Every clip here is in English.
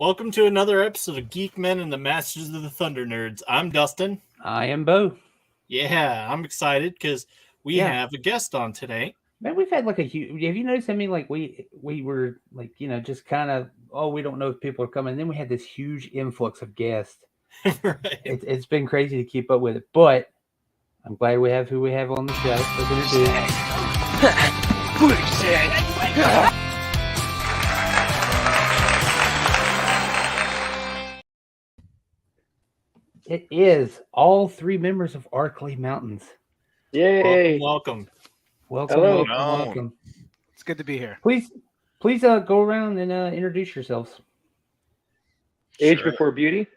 Welcome to another episode of Geek Men and the Masters of the Thunder Nerds. I'm Dustin. I am Bo. Yeah, I'm excited because we have a guest on today. Man, we've had like a huge. Have you noticed? I mean, like we were like just kind of we don't know if people are coming. And then we had this huge influx of guests. Right. It's been crazy to keep up with it, but I'm glad we have who we have on the show. We're gonna do It is all three members of Arklay Mountains. Yay! Welcome. Hello. Welcome. It's good to be here. Please go around and introduce yourselves. Age before beauty.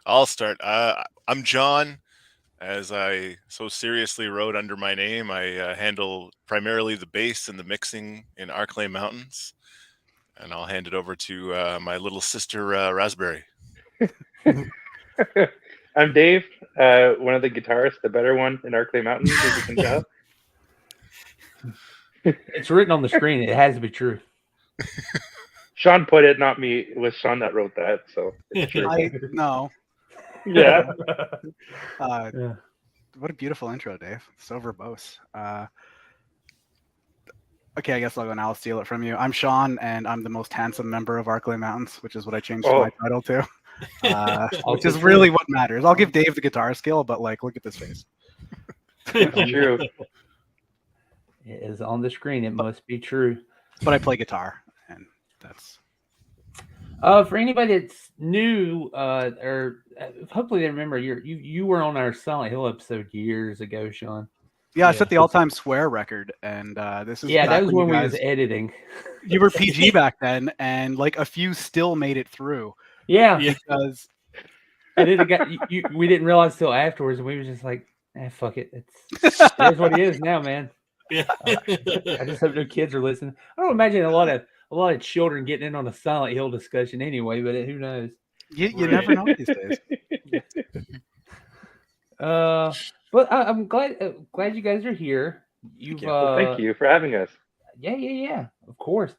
I'll start. I'm John. As I so seriously wrote under my name, I handle primarily the bass and the mixing in Arklay Mountains. And I'll hand it over to my little sister, Raspberry. I'm Dave, one of the guitarists, the better one in Arklay Mountains, as you can tell. It's written on the screen. It has to be true. Shawn put it, not me. It was Shawn that wrote that, so it's true. No. Yeah. What a beautiful intro, Dave. So verbose. Okay, I guess I'll go now. I'll steal it from you. I'm Shawn, and I'm the most handsome member of Arklay Mountains, which is what I changed my title to. Which is really what matters. I'll give Dave the guitar skill, but like, look at this face. It's true. It is on the screen. It must be true. But I play guitar, and that's. For anybody that's new, or hopefully they remember, you were on our Silent Hill episode years ago, Shawn. Yeah, I set the all-time swear record, and this is that was when we was editing. You were PG back then, and like a few still made it through. Yeah, because and it got we didn't realize till afterwards, and we were just like, fuck it, it's what it is now, man. Yeah. I just hope no kids are listening. I don't imagine a lot of children getting in on a Silent Hill discussion anyway, but who knows? You never know these days. But I'm glad you guys are here. Thank you for having us. Yeah. Of course,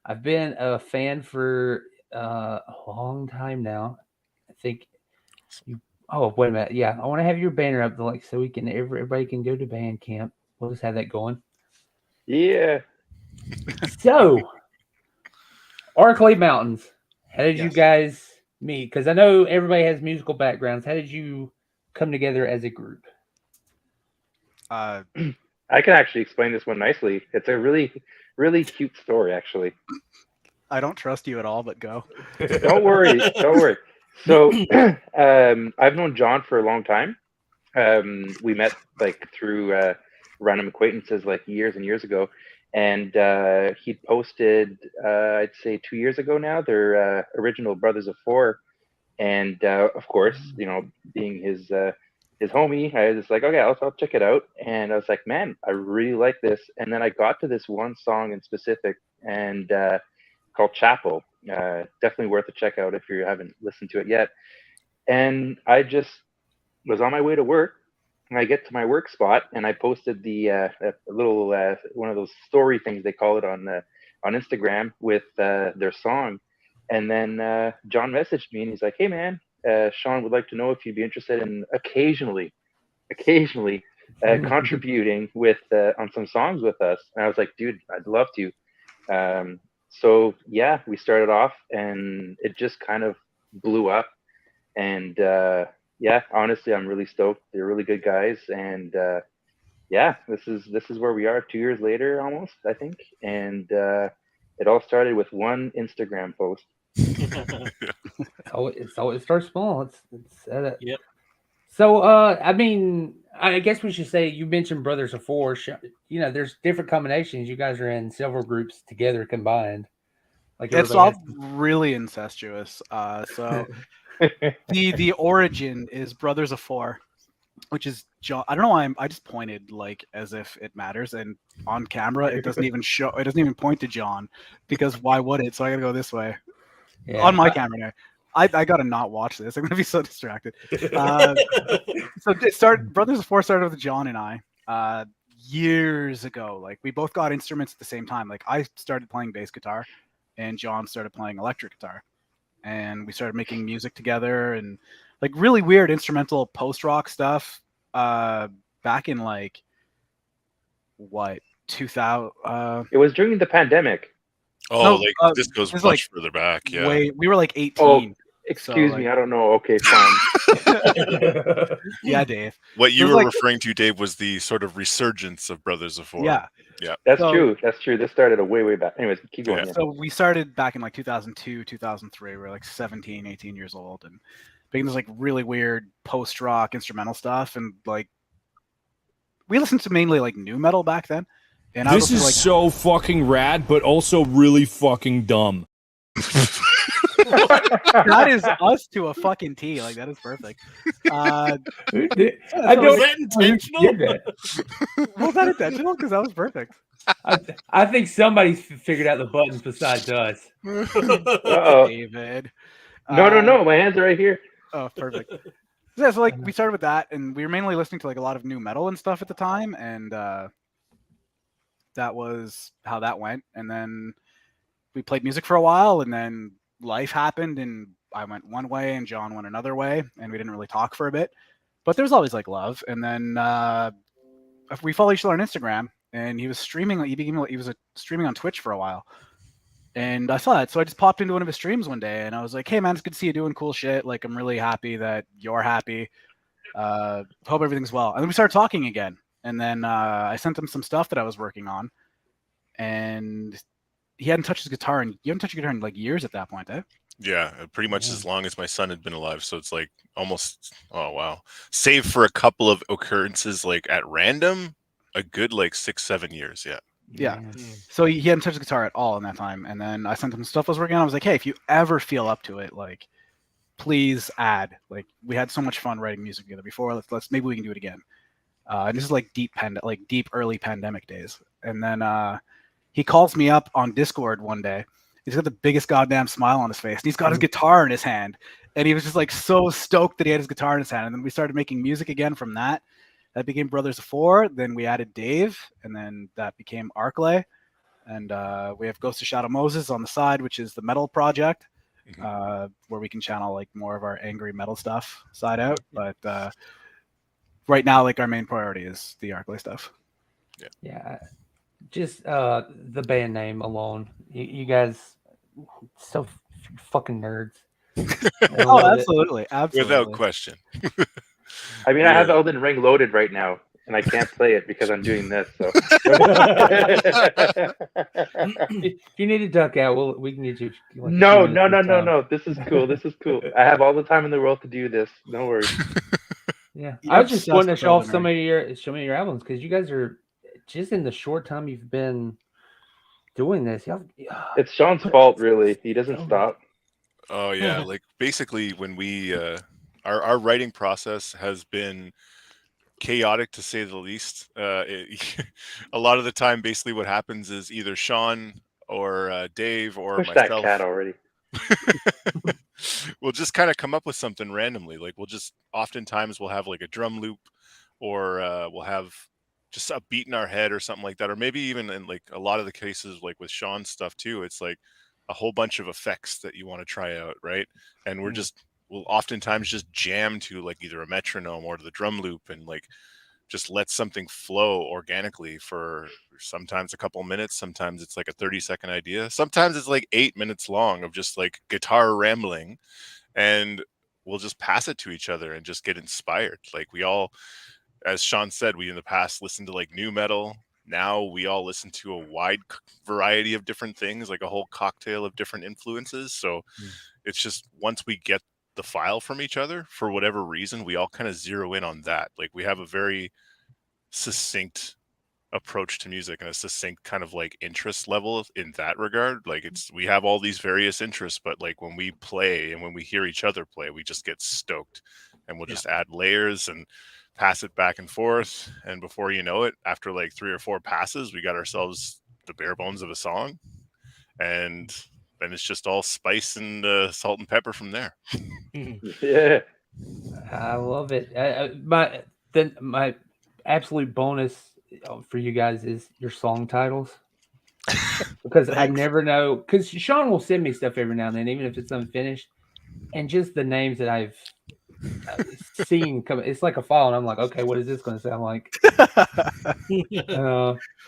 I've been a fan for a long time now. I think you. Oh, wait a minute. Yeah, I want to have your banner up, like, so we can everybody can go to band camp. We'll just have that going. Yeah. So, Arklay Mountains. How did you guys meet? Because I know everybody has musical backgrounds. How did you come together as a group? I can actually explain this one nicely. It's a really, really cute story, actually. I don't trust you at all, but go. Don't worry. So, I've known John for a long time. We met like through random acquaintances, like years and years ago. And he posted, I'd say 2 years ago now, their original Brothers of Four. And of course, being his homie, I was just like, okay, I'll check it out. And I was like, man, I really like this. And then I got to this one song in specific, and called Chapel. Definitely worth a check out if you haven't listened to it yet. And I just was on my way to work, and I get to my work spot, and I posted the a little one of those story things they call it on Instagram with their song. And then John messaged me, and he's like, hey man, Shawn would like to know if you'd be interested in occasionally contributing with on some songs with us. And I was like, dude, I'd love to. So yeah, we started off, and it just kind of blew up. And honestly, I'm really stoked. They're really good guys, and this is where we are 2 years later, almost, I think. And it all started with one Instagram post. It starts small. Yep. So, I mean, I guess we should say, you mentioned Brothers of Four. There's different combinations. You guys are in several groups together combined. Like, it's all really incestuous. So the origin is Brothers of Four, which is John. I don't know why I just pointed like as if it matters, and on camera it doesn't even show. It doesn't even point to John, because why would it? So I gotta go this way. Yeah. On my camera now. I gotta not watch this. I'm gonna be so distracted. Brothers of Four started with John and I years ago. Like, we both got instruments at the same time. Like, I started playing bass guitar and John started playing electric guitar, and we started making music together and like really weird instrumental post-rock stuff back in like what 2000 It was during the pandemic. Oh, No, this goes this much is, like, further back. Yeah. way we were like 18. Oh, excuse So, me, like- I don't know. Okay, fine. Yeah, Dave. What you It was were like- referring to, Dave, was the sort of resurgence of Brothers of Four. Yeah. That's So- true. That's true. This started a way back. Anyways, keep going. Yeah. Yeah. So we started back in like 2002, 2003. We were like 17, 18 years old and making this like really weird post-rock instrumental stuff. And like, we listened to mainly like new metal back then. And I This was is like, so fucking rad, but also really fucking dumb. that is us to a fucking T. Like, that is perfect. I Was don't. that intentional? Did that. Was that intentional? Because that was perfect. I think somebody's figured out the buttons besides us. Uh-oh. David. No. My hands are right here. Oh, perfect. Yeah, so like we started with that, and we were mainly listening to like a lot of new metal and stuff at the time, and that was how that went. And then we played music for a while, and then life happened, and I went one way, and John went another way, and we didn't really talk for a bit. But there was always like love, and then we followed each other on Instagram, and he was streaming. Like, he was streaming on Twitch for a while. And I saw it, so I just popped into one of his streams one day, and I was like, "Hey, man, it's good to see you doing cool shit. Like, I'm really happy that you're happy. Hope everything's well." And then we started talking again, and then I sent him some stuff that I was working on, and he hadn't touched his guitar, and you haven't touched your guitar in like years at that point, eh? Yeah, pretty much as long as my son had been alive. So it's like almost, oh wow, save for a couple of occurrences like at random, a good like 6-7 years. Yeah. Yeah. So he hadn't touched the guitar at all in that time, and then I sent him stuff I was working on. I was like, "Hey, if you ever feel up to it, like, please add. Like, we had so much fun writing music together before. Let's maybe we can do it again." And this is like deep early pandemic days. And then he calls me up on Discord one day. He's got the biggest goddamn smile on his face, and he's got his guitar in his hand, and he was just like so stoked that he had his guitar in his hand. And then we started making music again from that. That became Brothers of Four. Then we added Dave, and then that became Arklay. And we have Ghost of Shadow Moses on the side, which is the metal project, where we can channel like more of our angry metal stuff side out. But right now, like our main priority is the Arklay stuff. Yeah, just the band name alone. You guys, so fucking nerds. I Oh, love it. absolutely, absolutely. Without question. I mean, I have Elden Ring loaded right now, and I can't play it because I'm doing this. So. If you need to duck out, we can get you. Like, No. This is cool. This is cool. I have all the time in the world to do this. No worries. Yeah, You're I was just obsessed wanting to with show off Elden some of your albums because you guys are just in the short time you've been doing this. It's Shawn's fault, really. He doesn't stop. Oh yeah, like basically when we our writing process has been chaotic to say the least. A lot of the time, basically what happens is either Shawn or Dave or Push that myself cat already. we'll just kind of come up with something randomly. Like oftentimes we'll have like a drum loop, or we'll have just a beat in our head or something like that, or maybe even in like a lot of the cases, like with Shawn's stuff too, it's like a whole bunch of effects that you want to try out, right? And we'll oftentimes just jam to like either a metronome or to the drum loop and like just let something flow organically for sometimes a couple minutes. Sometimes it's like a 30-second idea. Sometimes it's like 8 minutes long of just like guitar rambling, and we'll just pass it to each other and just get inspired. Like we all, as Shawn said, we in the past listened to like new metal. Now we all listen to a wide variety of different things, like a whole cocktail of different influences. So it's just once we get the file from each other, for whatever reason, we all kind of zero in on that. Like we have a very succinct approach to music and a succinct kind of like interest level in that regard. Like we have all these various interests, but like when we play and when we hear each other play, we just get stoked, and we'll just add layers and pass it back and forth, and before you know it, after like 3 or 4 passes, we got ourselves the bare bones of a song, and then it's just all spice and salt and pepper from there. Yeah. I love it. My absolute bonus for you guys is your song titles. because I Thanks. never know. Because Shawn will send me stuff every now and then, even if it's unfinished, and just the names that I've seen come, it's like a file, and I'm like, okay, what is this going to sound like?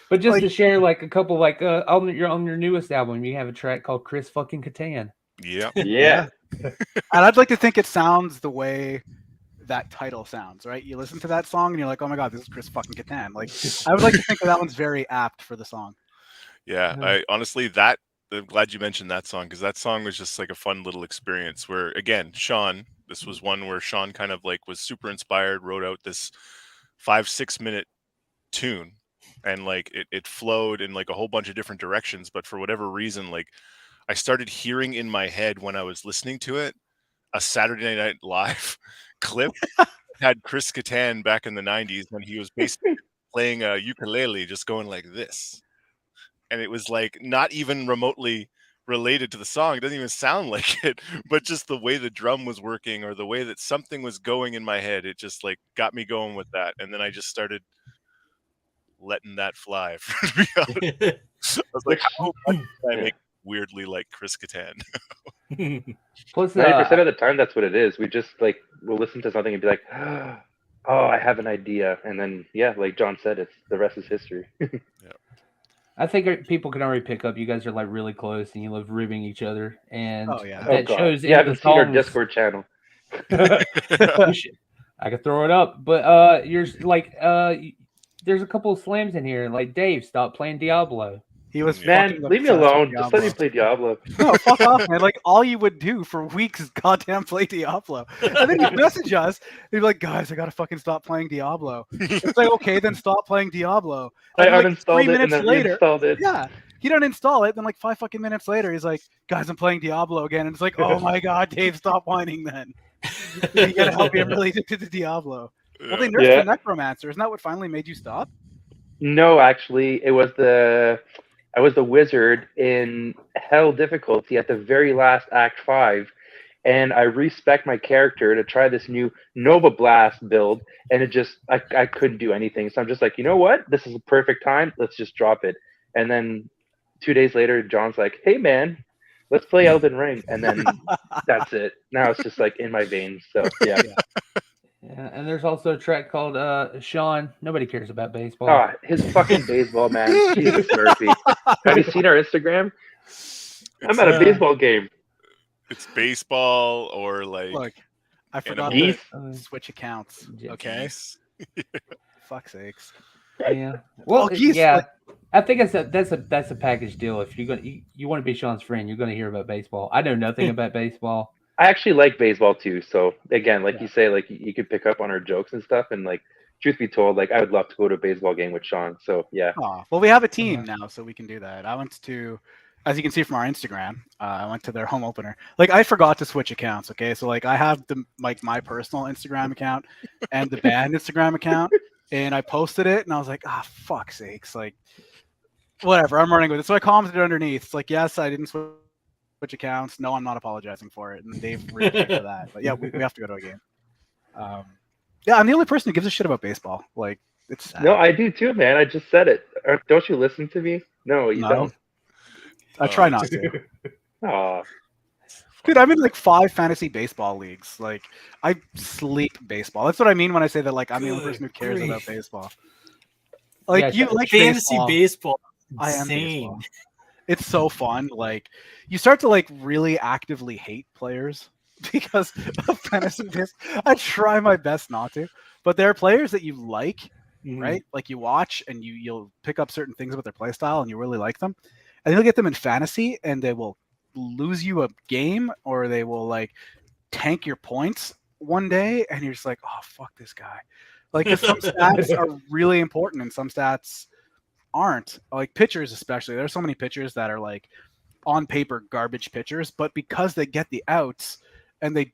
But just to share, like a couple, like on your newest album, you have a track called Chris fucking Catan. Yeah. Yeah. And I'd like to think it sounds the way that title sounds, right? You listen to that song and you're like, oh my god, this is Chris fucking Catan. Like, I would like to think that one's very apt for the song. Yeah, I honestly I'm glad you mentioned that song, because that song was just like a fun little experience where, again, Shawn, this was one where Shawn kind of like was super inspired, wrote out this 5-6 minute tune, and like it flowed in like a whole bunch of different directions, but for whatever reason, like I started hearing in my head when I was listening to it a Saturday Night Live clip had Chris Catan back in the 90s when he was basically playing a ukulele, just going like this. And it was like not even remotely related to the song. It doesn't even sound like it, but just the way the drum was working or the way that something was going in my head, it just like got me going with that. And then I just started letting that fly. To be honest. I was like, how much can I make weirdly like Chris Catan? Plus, 90% of the time, that's what it is. We just like we'll listen to something and be like, "Oh, I have an idea," and then yeah, like John said, it's the rest is history. I think people can already pick up. You guys are like really close, and you love ribbing each other, and that shows. You haven't seen our Discord channel. I could throw it up, but you're like there's a couple of slams in here. Like Dave, stop playing Diablo. He was man, leave me alone. Just let me play Diablo. No, fuck off, man. Like all you would do for weeks is goddamn play Diablo. And then he'd message us. He'd be like, guys, I gotta fucking stop playing Diablo. It's like, okay, then stop playing Diablo. And I like uninstalled 3 it and minutes then later, reinstalled it. Yeah. He don't install it, then like 5 fucking minutes later, he's like, guys, I'm playing Diablo again. And it's like, oh my god, Dave, stop whining then. You gotta help me. I'm really addicted to Diablo. Well, they nerfed the Necromancer. Isn't that what finally made you stop? No, actually, I was the wizard in hell difficulty at the very last Act 5, and I respec my character to try this new Nova Blast build, and it just I couldn't do anything. So I'm just like, you know what? This is a perfect time. Let's just drop it. And then 2 days later, John's like, hey man, let's play Elden Ring, and then that's it. Now it's just like in my veins. So yeah. Yeah, and there's also a track called Shawn. Nobody cares about baseball. Oh, his fucking baseball, man. Jesus Murphy. Have you seen our Instagram? I'm at a baseball game. It's baseball or like. Look, I forgot Geese? to switch accounts. Okay. Fuck's sakes. Yeah. Well, geese, yeah. I think that's a package deal. If you want to be Shawn's friend, you're going to hear about baseball. I know nothing about baseball. I actually like baseball too. So again, like you say, like you could pick up on our jokes and stuff. And like, truth be told, like I would love to go to a baseball game with Shawn. So yeah. Well, we have a team now, so we can do that. I went to, as you can see from our Instagram, I went to their home opener. Like I forgot to switch accounts. Okay, so like I have my personal Instagram account and the band Instagram account, and I posted it, and I was like, fuck's sakes, like whatever, I'm running with it. So I commented underneath. It's like, yes, I didn't switch accounts. No, I'm not apologizing for it. And Dave ripped me for that. But yeah, we have to go to a game. Yeah, I'm the only person who gives a shit about baseball. Like, it's sad. No, I do too, man. I just said it. Don't you listen to me? No, you don't. I try not to. Aw. Dude, I'm in like 5 fantasy baseball leagues. Like, I sleep baseball. That's what I mean when I say that. Like, I'm the only person who cares about baseball. Like, you like fantasy baseball. I am baseball. It's so fun. Like, you start to like really actively hate players because of fantasy baseball. I try my best not to, but there are players that you like, right? Like you watch and you'll pick up certain things about their play style and you really like them, and you'll get them in fantasy and they will lose you a game or they will like tank your points one day, and you're just like, oh fuck this guy. Like, some stats are really important and some stats aren't. Like pitchers especially, there's so many pitchers that are like on paper garbage pitchers, but because they get the outs and they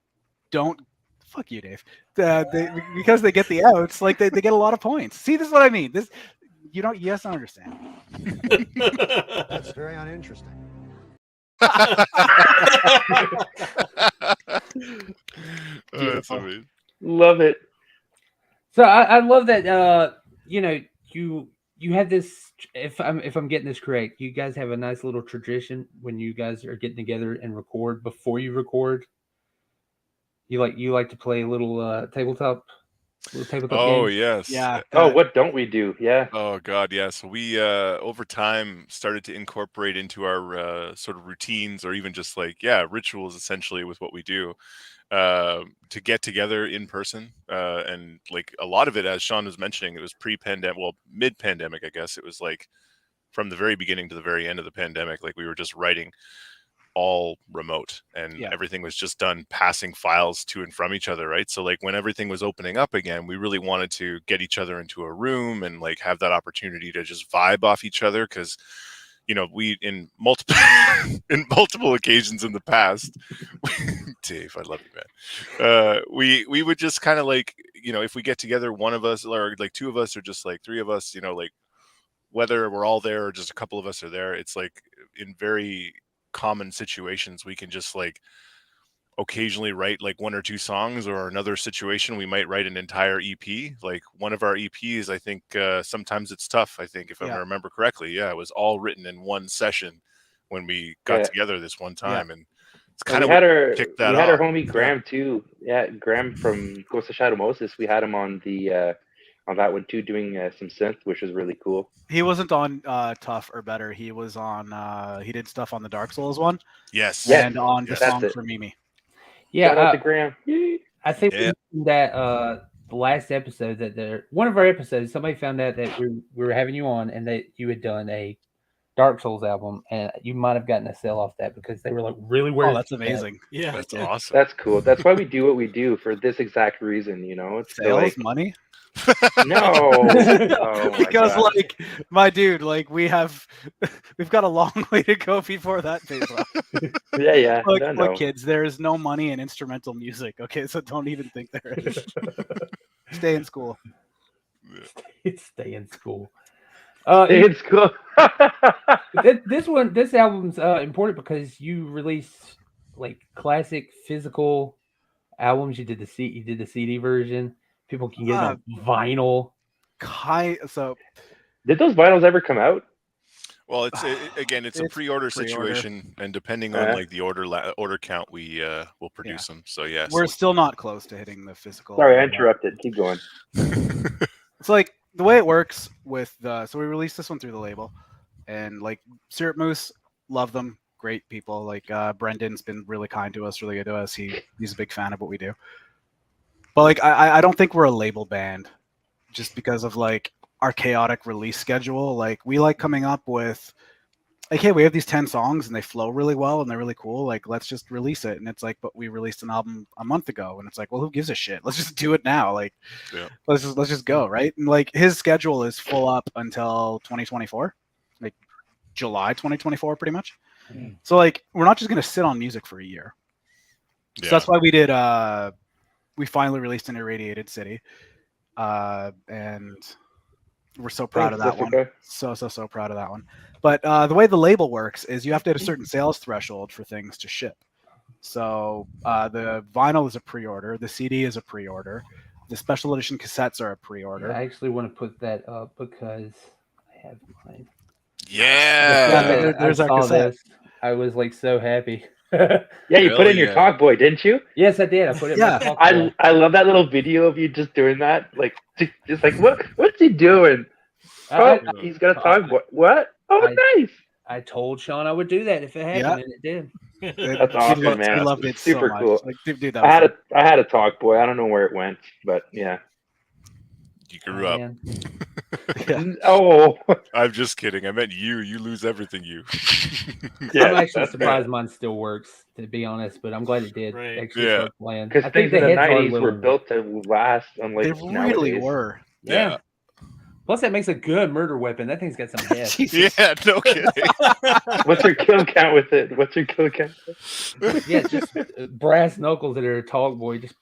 don't, fuck you Dave, because they get the outs, like they get a lot of points. See, this is what I mean. This, you guys don't understand. That's very uninteresting. That's amazing. Love it. So I love that you you have this. If I'm getting this correct, you guys have a nice little tradition when you guys are getting together and record. Before you record, you like to play a little tabletop Oh games. yes. Yeah. Oh, what don't we do? Yeah. Oh God, yeah. So we over time started to incorporate into our sort of routines, or even just like rituals, essentially, with what we do, to get together in person. And like a lot of it, as Shawn was mentioning, it was pre-pandemic, well, mid-pandemic, I guess. It was like from the very beginning to the very end of the pandemic. Like we were just writing all remote, and Yeah. everything was just done passing files to and from each other, right? So like when everything was opening up again, we really wanted to get each other into a room and like have that opportunity to just vibe off each other, because we in multiple in multiple occasions in the past, Dave, I love you, man. We would just kind of like, if we get together, one of us, or like two of us, or just like three of us, like whether we're all there or just a couple of us are there, it's like in very common situations we can just like occasionally write like one or two songs, or another situation we might write an entire EP. Like one of our EPs, I think sometimes it's tough, I think, if I remember correctly, it was all written in one session when we got together this one time. And it's kind of we had our off. homie Graham too. Yeah, Graham from Ghost of Shadow Moses. We had him on the on that one too, doing some synth, which was really cool. He wasn't on Tough or Better. He was on. He did stuff on the Dark Souls one. Yes. And on the Yes. song for Mimi. Yeah, Shout out to Graham. I think we mentioned that the last episode, that one of our episodes, somebody found out that we were having you on, and that you had done a Dark Souls album, and you might have gotten a sale off that, because they were like, really, Oh, that's amazing. Yeah, that's awesome. That's cool. That's why we do what we do, for this exact reason. It's Sales, like, money. No, oh my because God. like my dude, like we've got a long way to go before that pays off. Yeah. Look, kids, there is no money in instrumental music. Okay, so don't even think there is. Stay in school. Stay in school. Stay in school. This album's important because you release like classic physical albums. You did the CD version. People can get it on vinyl. So, did those vinyls ever come out? Well, it's a pre-order situation, and depending on like the order count, we will produce them. So yes, we're still not close to hitting the physical. Sorry, I interrupted. Keep going. It's like the way it works with so we released this one through the label, and like Syrup Moose, love them, great people. Like Brendan's been really kind to us, really good to us. He's a big fan of what we do. But like I don't think we're a label band, just because of like our chaotic release schedule. Like we like coming up with like, hey, we have these 10 songs and they flow really well and they're really cool. Like, let's just release it. And it's like, but we released an album a month ago, and it's like, well, who gives a shit? Let's just do it now. Like, let's just go, right? And like his schedule is full up until 2024, like July 2024, pretty much. So like we're not just gonna sit on music for a year. So that's why we did we finally released an Irradiated City, and we're so proud of that one. So proud of that one. But the way the label works is you have to hit a certain sales threshold for things to ship. So the vinyl is a pre-order, the CD is a pre-order, the special edition cassettes are a pre-order. Yeah, I actually want to put that up because I have mine. There's our cassette. I was like so happy. Yeah, you put in your Talk Boy, didn't you? Yes, I did. I put it in my Talk Boy. I love that little video of you just doing that. Like, just like, what's he doing? He's got a Talk Boy. What? Oh, nice. I told Shawn I would do that if it happened, and it did. That's awesome, man. He loved it super so cool. Like, dude, I had a Talk Boy. I don't know where it went, but yeah. You grew up. Oh, I'm just kidding. I meant you. You lose everything, you. I'm actually surprised mine still works, to be honest, but I'm glad it did. Actually start playing. Because things in the 90s were built to last, unlike they really were. Yeah. Plus, that makes a good murder weapon. That thing's got some head. Yeah, no kidding. What's your kill count with it? Yeah, just brass knuckles that are a Talk Boy. Just.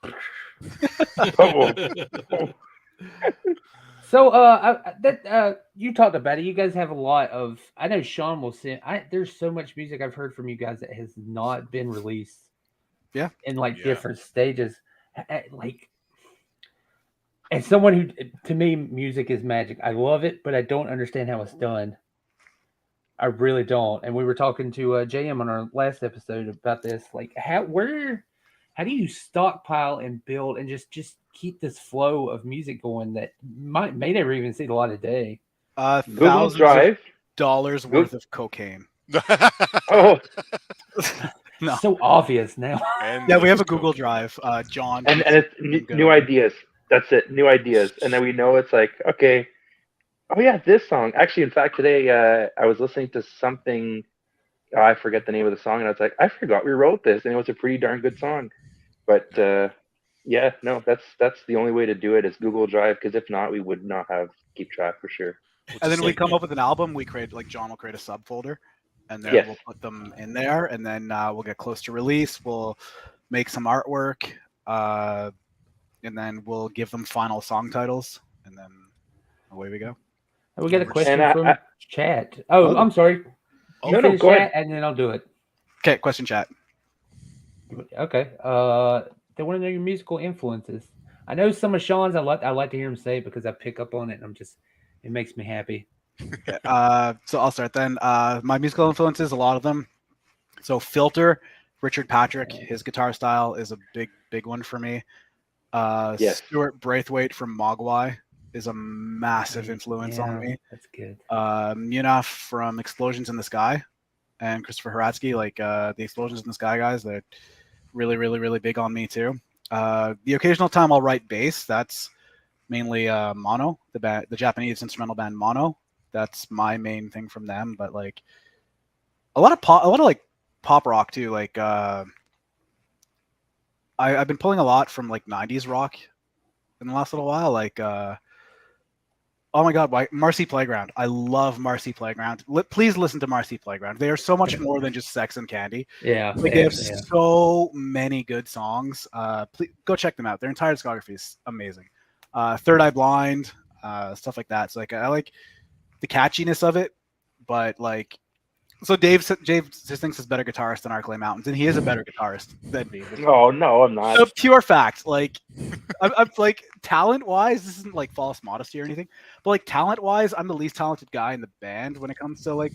So you talked about it. You guys have a lot of. I know Shawn will send. There's so much music I've heard from you guys that has not been released. Yeah. In like different stages, like As someone who, to me, music is magic. I love it, but I don't understand how it's done. I really don't. And we were talking to JM on our last episode about this. Like, how do you stockpile and build and just keep this flow of music going that may never even see the light of day? Google Thousands Drive. of dollars worth of cocaine. Oh, No. So obvious now. And Yeah, we have a there's Google cocaine. Drive. John. and keeps it's them good new on it. ideas. That's it, new ideas. And then we know it's like, okay, oh yeah, this song. Actually, in fact, today I was listening to something. I forget the name of the song, and I was like, I forgot we wrote this, and it was a pretty darn good song. But yeah, no, that's the only way to do it is Google Drive, because if not, we would not have keep track for sure. And then we come up with an album. We create, like, John will create a subfolder, and then Yes. we'll put them in there, and then we'll get close to release. We'll make some artwork, and then we'll give them final song titles, and then away we go. We got a question And from chat. Oh, I'm sorry. No, You no, finish go chat, ahead. and then I'll do it. Okay, question chat. Okay. They want to know your musical influences. I know some of Shawn's. I like to hear him say it because I pick up on it, and it makes me happy. So I'll start then. My musical influences, a lot of them. So Filter, Richard Patrick, his guitar style is a big one for me. Yes. Stuart Braithwaite from Mogwai is a massive influence on me. That's good. Munaf from Explosions in the Sky and Christopher Haratsky, like the Explosions in the Sky guys, they're really big on me too. The occasional time I'll write bass, that's mainly Mono, the Japanese instrumental band Mono. That's my main thing from them. But like a lot of like pop rock too. Like I've been pulling a lot from like 90s rock in the last little while. Like oh my god, Marcy Playground. I love Marcy Playground. Please listen to Marcy Playground. They are so much more than just sex and candy. Yeah. Like they have so many good songs. Please go check them out. Their entire discography is amazing. Third Eye Blind, stuff like that. So like I like the catchiness of it, but like so Dave just thinks he's a better guitarist than Arklay Mountains, and he is a better guitarist than me. Oh no, I'm not. A pure fact. Like I'm like talent wise, this isn't like false modesty or anything, but like talent wise, I'm the least talented guy in the band when it comes to like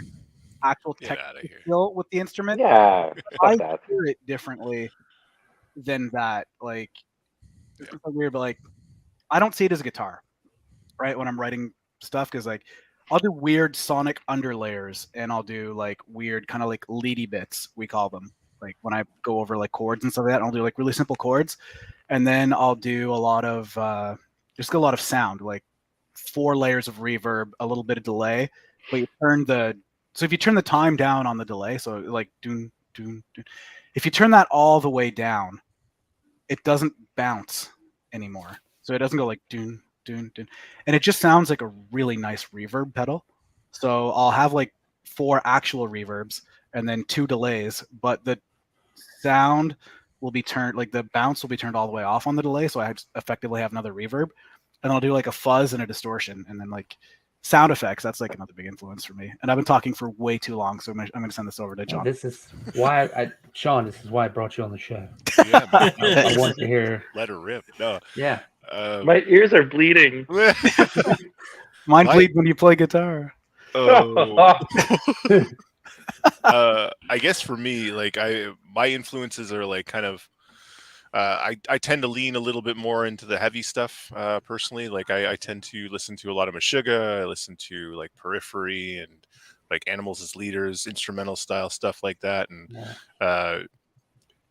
actual technical skill with the instrument. Yeah, I that. hear it differently than that. Like it's like weird, but like I don't see it as a guitar, right? When I'm writing stuff, because like I'll do weird sonic underlayers and I'll do like weird kind of like leady bits, we call them. Like when I go over like chords and stuff like that, I'll do like really simple chords. And then I'll do a lot of just a lot of sound, like 4 layers of reverb, a little bit of delay. But you turn if you turn the time down on the delay, so like doon, doon, doon, if you turn that all the way down, it doesn't bounce anymore. So it doesn't go like doon, doon, doon. And it just sounds like a really nice reverb pedal. So I'll have like 4 actual reverbs and then 2 delays, but the sound will be turned, like the bounce will be turned all the way off on the delay. So I effectively have another reverb, and I'll do like a fuzz and a distortion, and then like sound effects. That's like another big influence for me. And I've been talking for way too long, so I'm going to send this over to John. This is why Shawn, this is why I brought you on the show. Yeah, I want to hear. Let her rip. No. Yeah. My ears are bleeding. Mine bleed when you play guitar. I guess for me, like my influences are like kind of I tend to lean a little bit more into the heavy stuff personally. Like I tend to listen to a lot of Meshuggah. I listen to like Periphery and like Animals as Leaders, instrumental style stuff like that.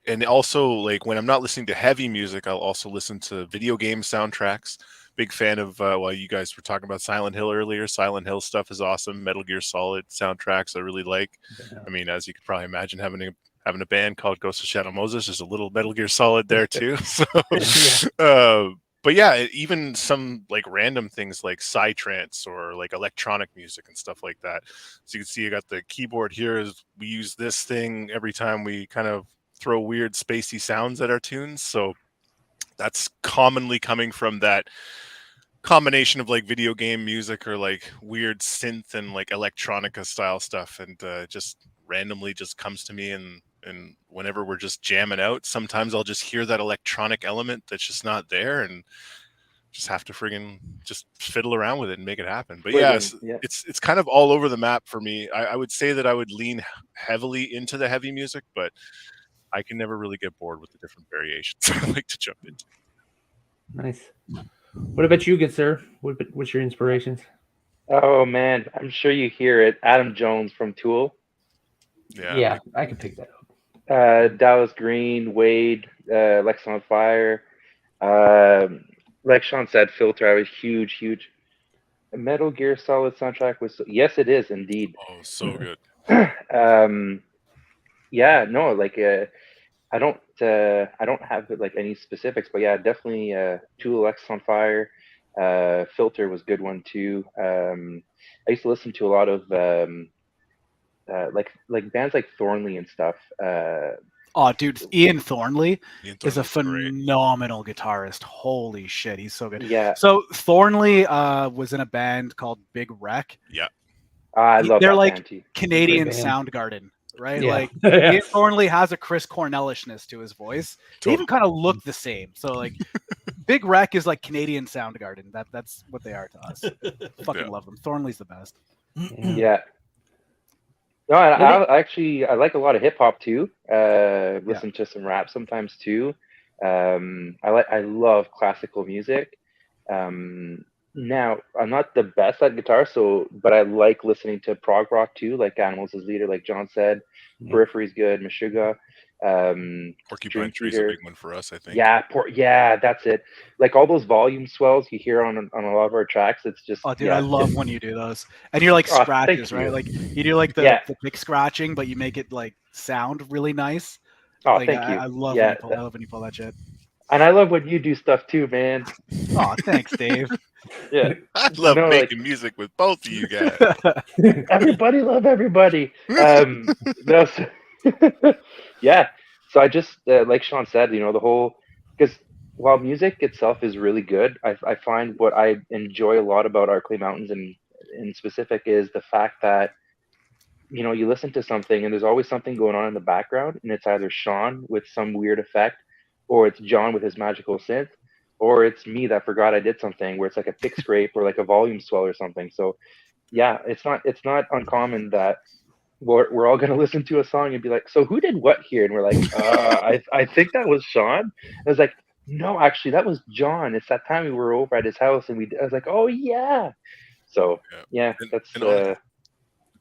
And also like when I'm not listening to heavy music, I'll also listen to video game soundtracks. Big fan of while you guys were talking about Silent Hill earlier. Silent Hill stuff is awesome. Metal Gear Solid soundtracks I really like. Yeah. I mean, as you could probably imagine, having a band called Ghost of Shadow Moses, there's a little Metal Gear Solid there too. So, but yeah, even some like random things like psytrance or like electronic music and stuff like that. So you can see I got the keyboard here. Is we use this thing every time we kind of throw weird spacey sounds at our tunes. So that's commonly coming from that combination of like video game music or like weird synth and like electronica style stuff, and just randomly just comes to me. And whenever we're just jamming out, sometimes I'll just hear that electronic element that's just not there, and just have to friggin' just fiddle around with it and make it happen. But Friggin', yes, yeah. it's kind of all over the map for me. I would say that I would lean heavily into the heavy music, but I can never really get bored with the different variations I like to jump into. Nice. What about you, good sir? What's your inspirations? Oh man, I'm sure you hear it. Adam Jones from Tool, Yeah, I can pick that up. Dallas Green, Wade, Lex on Fire. Like Shawn said, Filter. I was huge. Metal Gear Solid soundtrack was yes, it is indeed. oh, so good. Yeah, no, like I don't have like any specifics, but yeah, definitely Tool, Lex on Fire. Filter was a good one too. I used to listen to a lot of like bands like Thornley and stuff. Oh, dude, Ian Thornley Ian is a Thornley's great. phenomenal guitarist. Holy shit, he's so good. Yeah, So Thornley was in a band called Big Wreck. Yeah, I love They're that like band too. Canadian Great band. Soundgarden, right? Yeah. Like Yeah. Ian Thornley has a Chris Cornellishness to his voice. They even kind of look the same. So like Big Wreck is like Canadian Soundgarden. That's what they are to us. Fucking Yeah. love them. Thornley's the best. Yeah. No, I actually I like a lot of hip hop too. Listen to some rap sometimes too. I love classical music. Now I'm not the best at guitar, but I like listening to prog rock too, like Animals as Leader, like John said. Yeah. Periphery's good, Meshuggah, Porcupine Dream Tree's a Theater. big one for us, I think. Yeah, that's it. Like all those volume swells you hear on a lot of our tracks. It's just Oh, dude, yeah, I love when you do those. And you're like Oh, thank scratches, right? you. Like you do like the, Yeah. the pick scratching, but you make it like sound really nice. Oh, Like thank you. I love Yeah, I love when you pull that shit. and I love when you do stuff too, man. Oh, thanks, Dave. Yeah, I love No, making music with both of you guys. everybody love everybody. No, so, yeah. So I just like Shawn said, the whole because while music itself is really good, I find what I enjoy a lot about Arklay Mountains and in specific is the fact that you listen to something and there's always something going on in the background, and it's either Shawn with some weird effect, or it's John with his magical synth, or it's me that forgot I did something where it's like a pick scrape or like a volume swell or something. So yeah, it's not uncommon that we're all gonna listen to a song and be like, so who did what here? And we're like, I think that was Shawn. And I was like, no, actually that was John. It's that time we were over at his house and I was like, oh yeah. So yeah, that's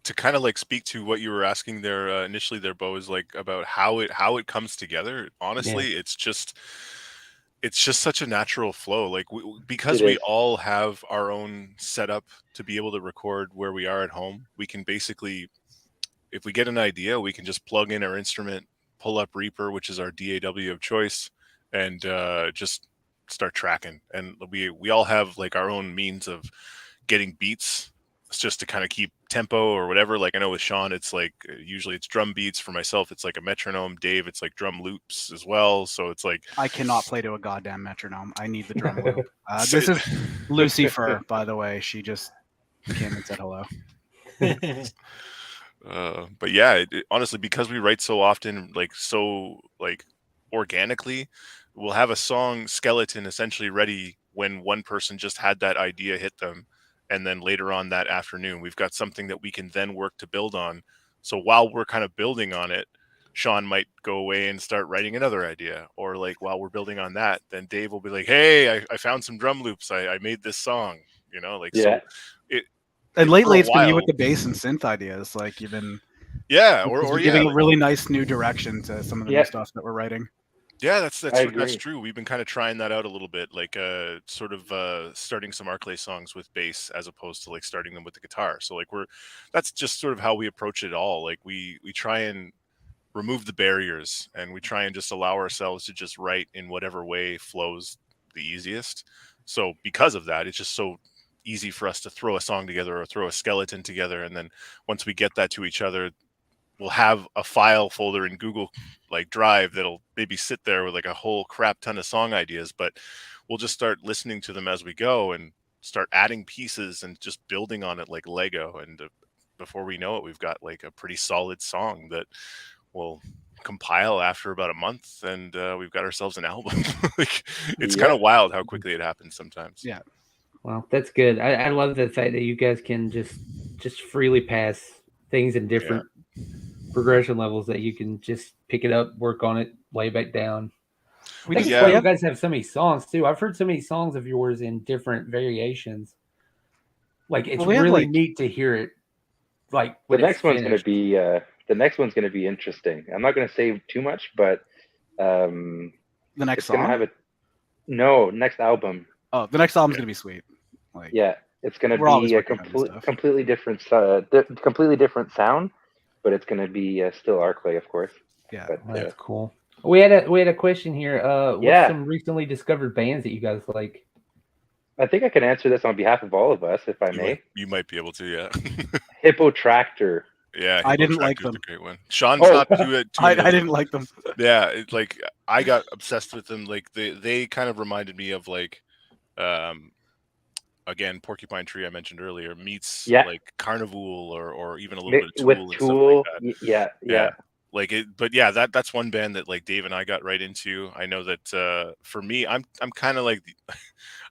to kind of like speak to what you were asking there initially there, Bo, is like about how it comes together. Honestly, it's just such a natural flow. Like because we all have our own setup to be able to record where we are at home. We can basically, if we get an idea, we can just plug in our instrument, pull up Reaper, which is our DAW of choice, and just start tracking. And we all have like our own means of getting beats. It's just to kind of keep tempo or whatever. Like I know with Shawn, it's like usually it's drum beats. For myself, it's like a metronome. Dave, it's like drum loops as well. So it's like I cannot play to a goddamn metronome. I need the drum loop. This is Lucifer, by the way. She just came and said hello. But yeah, honestly, because we write so often, like organically, we'll have a song skeleton essentially ready when one person just had that idea hit them. And then later on that afternoon, we've got something that we can then work to build on. So while we're kind of building on it, Shawn might go away and start writing another idea. Or like while we're building on that, then Dave will be like, hey, I found some drum loops. I made this song, so and lately it's been you with the bass and synth ideas. Like you've been giving a really nice new direction to some of the new stuff that we're writing. Yeah, that's true. We've been kind of trying that out a little bit, like sort of starting some Arklay songs with bass as opposed to like starting them with the guitar. So like that's just sort of how we approach it all. Like we try and remove the barriers and we try and just allow ourselves to just write in whatever way flows the easiest. So because of that, it's just so easy for us to throw a song together or throw a skeleton together, and then once we get that to each other, we'll have a file folder in Google like Drive that'll maybe sit there with like a whole crap ton of song ideas, but we'll just start listening to them as we go and start adding pieces and just building on it like Lego. And before we know it, we've got like a pretty solid song that we'll compile after about a month, and we've got ourselves an album. Like, it's Yep. kind of wild how quickly it happens sometimes. Yeah. Well, that's good. I love the fact that you guys can just freely pass things in different progression levels, that you can just pick it up, work on it, lay back down. We That's just why Yeah. you guys have so many songs too. I've heard so many songs of yours in different variations. Like, it's Well, we have, really like- neat to hear it. Like, The when it's next one's going to finished. be interesting. I'm not going to say too much, but the next it's going to song. have next album. Oh, the next album's gonna be sweet. Like, Yeah, it's going to We're always be a working on new stuff. completely different sound, but it's going to be still Arklay, of course. yeah. But That's cool. We had a question here. What's Yeah. some recently discovered bands that you guys like? I think I can answer this on behalf of all of us, if I You may. might be able to, yeah. Hippo Tractor. Yeah, I didn't Hippo like Tractor's them. a great one. Sean's Oh. not too I didn't like them. Yeah, it's like I got obsessed with them. Like they kind of reminded me of like again, Porcupine Tree I mentioned earlier meets Yeah. like Carnival or even a little bit of Tool With and Tool. stuff like that. Yeah. Like it, but yeah, that's one band that like Dave and I got right into. I know that for me, I'm kind of like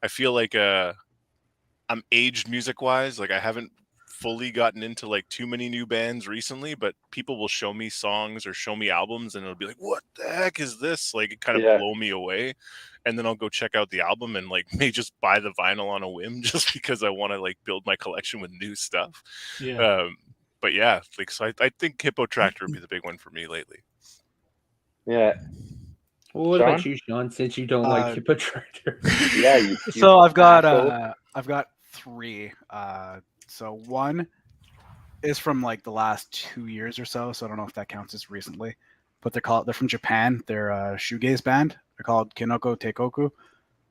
I feel like I'm aged music wise. Like I haven't fully gotten into like too many new bands recently, but people will show me songs or show me albums and it'll be like, what the heck is this? Like, it kind of Yeah. blow me away. And then I'll go check out the album and like may just buy the vinyl on a whim just because I want to like build my collection with new stuff. Yeah. But yeah, like, so I think Hippo Tractor would be the big one for me lately. Yeah. Well, what about Shawn? you, Sean? Since you don't like Hippo Tractor. Yeah. You So I've got asshole. 3. So one is from like the last 2 years or so. So I don't know if that counts as recently, but they're from Japan. They're a shoegaze band. They're called Kinoko Teikoku,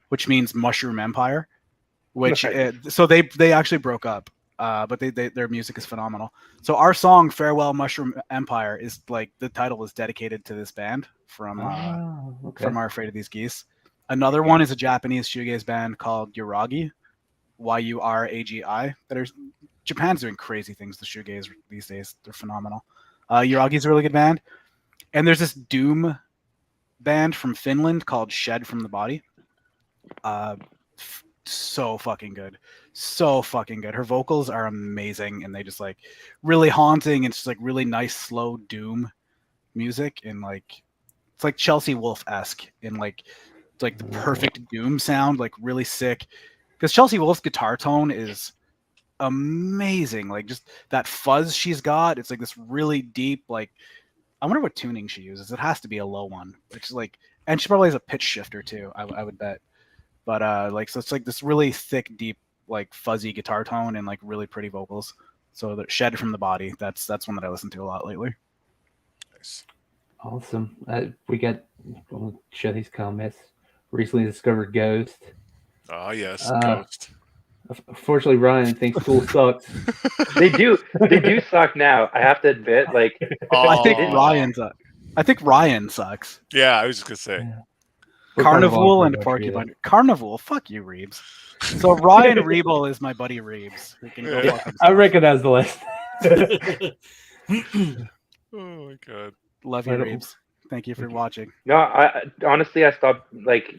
which means Mushroom Empire. Which Nice. so they actually broke up. But their music is phenomenal. So our song "Farewell Mushroom Empire" is like the title is dedicated to this band from Our Afraid of These Geese. Another one is a Japanese shoegaze band called Yuragi, Yuragi. Japan's doing crazy things to shoegaze these days. They're phenomenal. Yuragi's a really good band, and there's this doom band from Finland called Shed from the Body. So fucking good. Her vocals are amazing, and they just like really haunting. And it's just like really nice slow doom music, and like it's like Chelsea Wolfe-esque in like it's like the perfect doom sound, like really sick. Because Chelsea Wolfe's guitar tone is amazing. Like just that fuzz she's got, it's like this really deep, like I wonder what tuning she uses. It has to be a low one. It's like, and she probably has a pitch shifter too, I would bet. But like so it's like this really thick, deep, like fuzzy guitar tone and like really pretty vocals. So the Shed from the Body, that's one that I listen to a lot lately. Nice. Awesome. We'll show these comments. Recently discovered Ghost. Oh yes, Uh, Ghost. Unfortunately, Ryan thinks Tool sucks. They do suck now. I have to admit, like I think Oh. Ryan sucks. Yeah, I was just gonna say. We're Carnival and pretty much Porcupine. Carnival, fuck you, Reeves. So Ryan Rebel is my buddy Reeves. Who can go Yeah. fuck himself. I recognize the list. Oh my god. Love you, Reeves. Thank you for watching. no. I honestly, I stopped. Like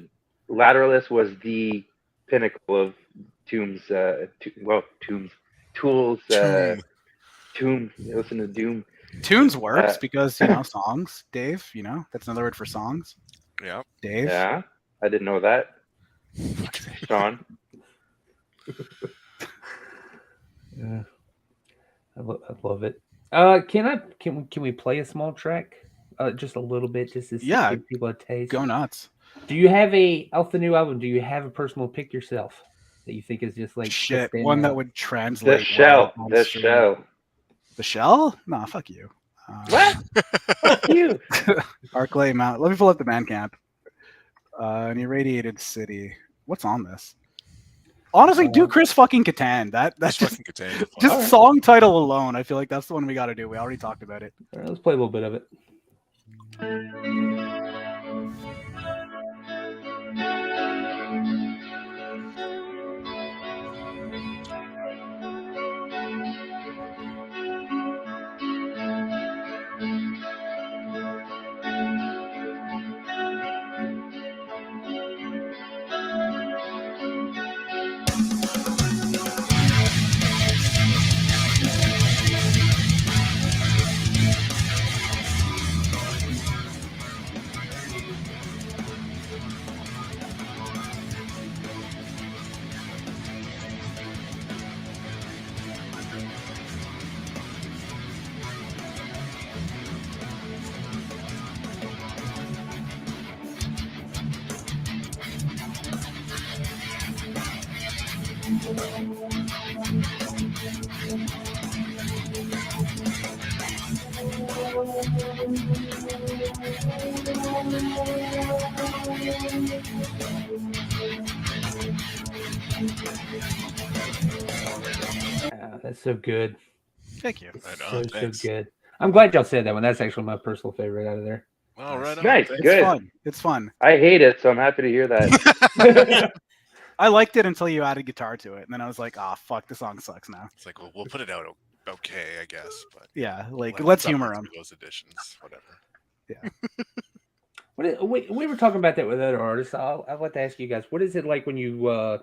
Lateralus was the pinnacle of Tool's. Tomb. Listen to Doom. Tunes works because songs. Dave, that's another word for songs. Yeah. Dave. Yeah, I didn't know that. Shawn. Yeah. I love it. Can we play a small track? Just a little bit, just to give people a taste. Go nuts. Do you have off the new album? Do you have a personal pick yourself that you think is just like one that would translate? The Shell. The Shell? Nah, fuck you. What? Fuck you. Arklay Mountains. Let me pull up the Bandcamp. An Irradiated City. What's on this? Honestly, do Chris fucking Kattan. That's just fucking Kattan. Just song title alone. I feel like that's the one we got to do. We already talked about it. All right, let's play a little bit of it. That's so good. Thank you. It's Right so on, thanks. good. I'm glad y'all said that one. That's actually my personal favorite out of there. Oh, right on. Nice, Thanks. It's good. fun. It's fun. I hate it, so I'm happy to hear that. I liked it until you added guitar to it, and then I was like, "Ah, fuck, the song sucks now." It's like, well, we'll put it out okay, I guess. But Yeah, like let it let's suffer humor them. through those additions, whatever. We were talking about that with other artists. I'd like to ask you guys, what is it like when you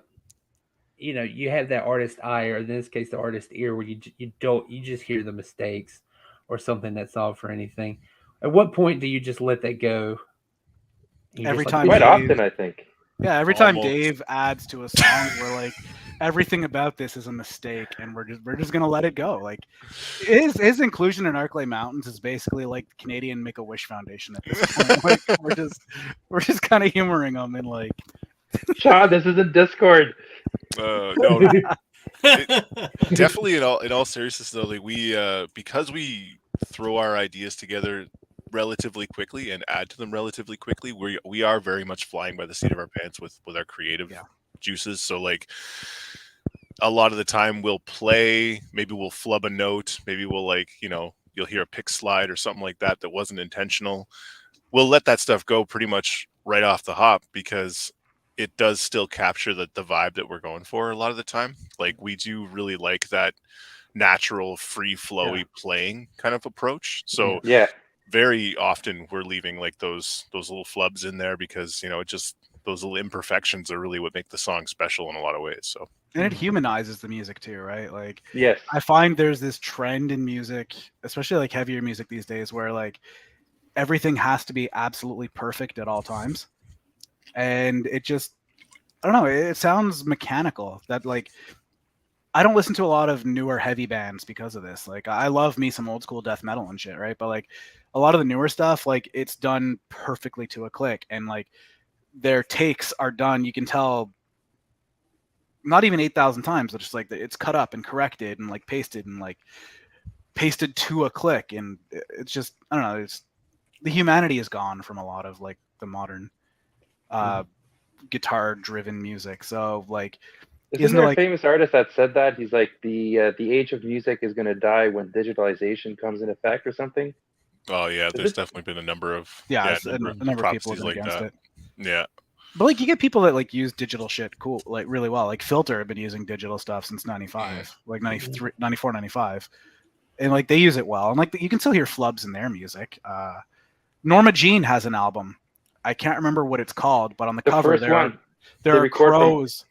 you have that artist eye, or in this case, the artist ear, where you just hear the mistakes or something that's off or anything. At what point do you just let that go? Every time Quite Dave- often, I think. Yeah, every time Almost. Dave adds to a song, we're like, everything about this is a mistake, and we're just gonna let it go. Like his inclusion in Arklay Mountains is basically like the Canadian Make-A-Wish Foundation at this point. Like we're just kind of humoring them and like, Shawn, this isn't Discord. No, definitely. In all seriousness, though, like we because we throw our ideas together relatively quickly and add to them relatively quickly, we are very much flying by the seat of our pants with our creative juices. So like a lot of the time we'll play, maybe we'll flub a note, maybe we'll like, you'll hear a pick slide or something like that wasn't intentional. We'll let that stuff go pretty much right off the hop because it does still capture the vibe that we're going for a lot of the time. Like we do really like that natural, free flowy playing kind of approach. So Yeah. very often we're leaving like those little flubs in there because it just those little imperfections are really what make the song special in a lot of ways. So and it humanizes the music too, right? Like Yes. I find there's this trend in music, especially like heavier music these days, where like everything has to be absolutely perfect at all times, and it just, I don't know, it sounds mechanical. That like I don't listen to a lot of newer heavy bands because of this. Like I love me some old school death metal and shit, right? But like a lot of the newer stuff, like it's done perfectly to a click, and like their takes are done, you can tell, not even 8,000 times, but just like it's cut up and corrected and like pasted to a click, and it's just, I don't know, it's the humanity is gone from a lot of like the modern guitar driven music. So like, Isn't there a famous artist that said that? He's like, the age of music is going to die when digitalization comes in effect or something. Oh yeah, there's definitely been a number of a number of people have been like against that. it. Yeah, but like you get people that like use digital shit like really well. Like Filter have been using digital stuff since 95, like 93, 94, 95, and like they use it well. And like you can still hear flubs in their music. Norma Jean has an album. I can't remember what it's called, but on the cover there are crows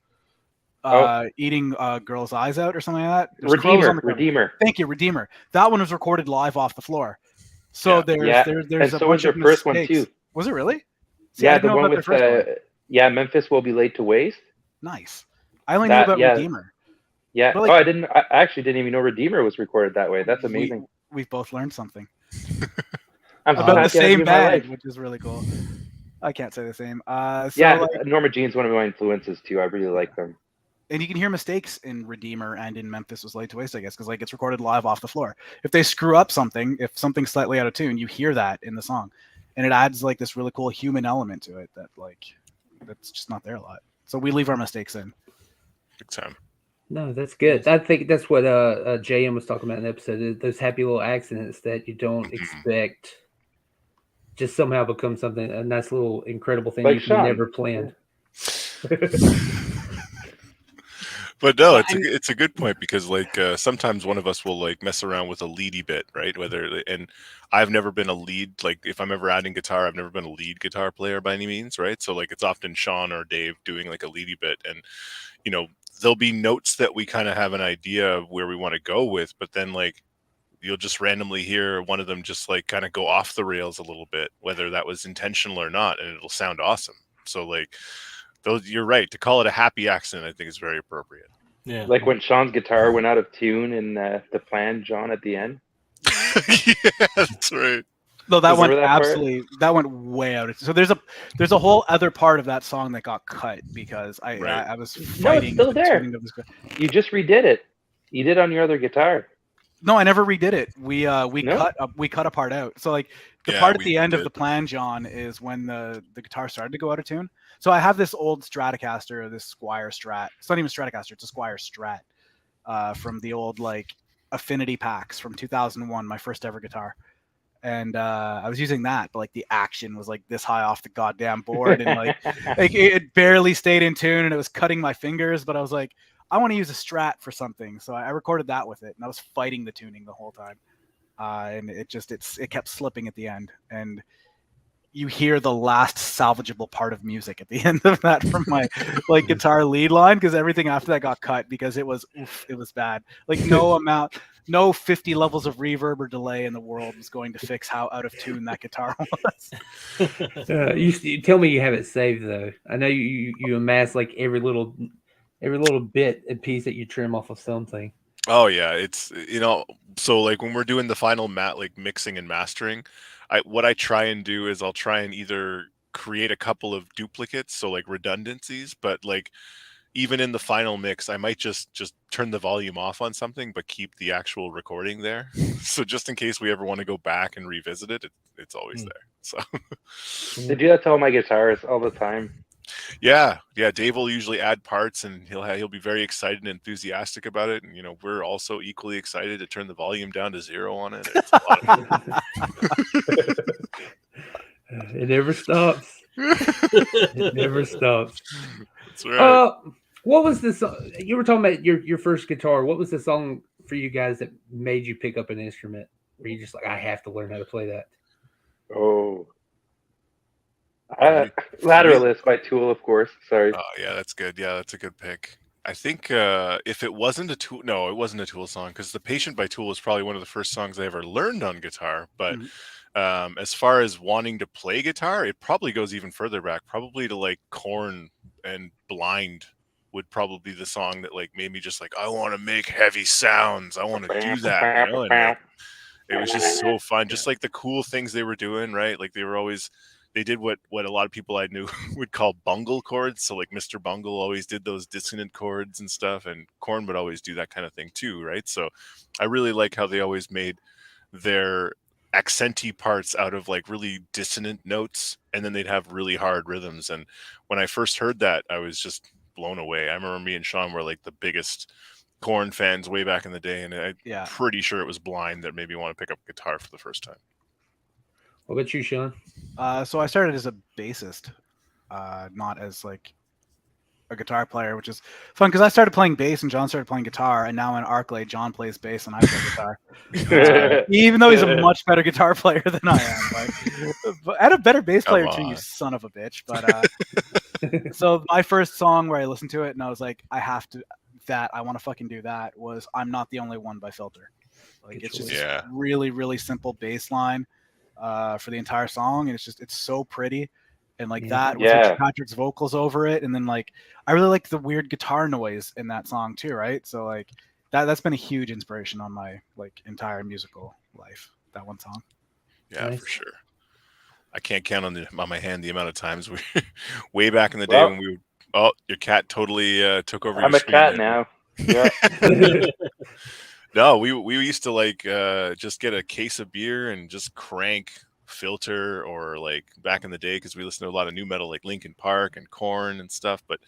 eating girls' eyes out or something like that. There's Redeemer. Thank you, Redeemer. That one was recorded live off the floor. So there's and a so bunch was their of first mistakes. one too. Was it really? See, Yeah, I didn't the know one about their with first one. Memphis Will Be Laid to Waste. Nice. I only knew about Redeemer. Yeah. But like, I actually didn't even know Redeemer was recorded that way. That's amazing. We've both learned something about the same band, which is really cool. I can't say the same. Norma Jean's one of my influences too. I really like them. And you can hear mistakes in Redeemer and in Memphis Was Laid to Waste, I guess, because like it's recorded live off the floor. If they screw up something, if something's slightly out of tune, you hear that in the song, and it adds like this really cool human element to it that's just not there a lot. So we leave our mistakes in. Big time. No, that's good. I think that's what JM was talking about in the episode. Those happy little accidents that you don't expect just somehow become something, a nice little incredible thing like you never planned. But no, it's a good point because like sometimes one of us will like mess around with a leady bit, right? And I've never been a lead, like if I'm ever adding guitar, I've never been a lead guitar player by any means, right? So like it's often Shawn or Dave doing like a leady bit, and there'll be notes that we kind of have an idea of where we want to go with, but then like you'll just randomly hear one of them just like kind of go off the rails a little bit, whether that was intentional or not, and it'll sound awesome. So like you're right, to call it a happy accident I think is very appropriate. Yeah, like when Shawn's guitar went out of tune in the Plan John at the end. Yeah, that's right. No, that went way out. So there's a whole other part of that song that got cut because I was fighting. No, it's still there. You just redid it. You did on your other guitar. No, I never redid it. We cut a part out. So like The Yeah, part at we the end of did. the plan, John, is when the guitar started to go out of tune. So I have this old Stratocaster, this Squier Strat. It's not even Stratocaster; it's a Squier Strat from the old like Affinity packs from 2001, my first ever guitar. And I was using that, but like the action was like this high off the goddamn board, and like it barely stayed in tune, and it was cutting my fingers. But I was like, I want to use a Strat for something, so I recorded that with it, and I was fighting the tuning the whole time, and it kept slipping at the end, and you hear the last salvageable part of music at the end of that from my like guitar lead line, because everything after that got cut because it was bad. Like no 50 levels of reverb or delay in the world was going to fix how out of tune that guitar was. You tell me you have it saved though. I know you amass like every little bit and piece that you trim off of something. Oh yeah, it's so like when we're doing the final like mixing and mastering, what I try and do is I'll try and either create a couple of duplicates, so like redundancies, but like even in the final mix, I might just turn the volume off on something, but keep the actual recording there. So just in case we ever want to go back and revisit it, it's always there. So They do that to all my guitars all the time. yeah, Dave will usually add parts, and he'll be very excited and enthusiastic about it. And we're also equally excited to turn the volume down to 0 on it. It's a lot of fun. It never stops. It never stops. That's right. What was the song you were talking about? Your first guitar. What was the song for you guys that made you pick up an instrument? Were you just like, I have to learn how to play that? Oh. Lateralist by Tool, of course. Sorry. Oh yeah, that's good. Yeah, that's a good pick. I think if it wasn't a Tool, no, it wasn't a Tool song, because "The Patient" by Tool was probably one of the first songs I ever learned on guitar. But as far as wanting to play guitar, it probably goes even further back, probably to like Korn and "Blind" would probably be the song that like made me just like, I want to make heavy sounds. I want to do that. And like, it was just so fun. Just like the cool things they were doing, right? Like they did what a lot of people I knew would call bungle chords. So like Mr. Bungle always did those dissonant chords and stuff, and Korn would always do that kind of thing too, right? So I really like how they always made their accenty parts out of like really dissonant notes, and then they'd have really hard rhythms. And when I first heard that, I was just blown away. I remember me and Shawn were like the biggest Korn fans way back in the day, and I'm pretty sure it was Blind that made me want to pick up guitar for the first time. What about you, Shawn? So I started as a bassist, not as like a guitar player, which is fun because I started playing bass and John started playing guitar, and now in Arklay, John plays bass and I play guitar. Even though he's a much better guitar player than I am, and a better bass player too, you son of a bitch. But so my first song where I listened to it and I was like, I want to fucking do that, was "I'm Not the Only One" by Filter. Like it's just really, really simple bass line for the entire song, and it's so pretty. And like that with Richard Patrick's vocals over it, and then like I really like the weird guitar noise in that song too, right? So like that's been a huge inspiration on my like entire musical life. That one song. Yeah, for sure. I can't count on my hand the amount of times we way back in the day when we would. Oh, your cat totally took over. I'm your a cat now. Yeah. No, we used to like just get a case of beer and just crank Filter, or like back in the day, because we listened to a lot of new metal like Linkin Park and Korn and stuff. But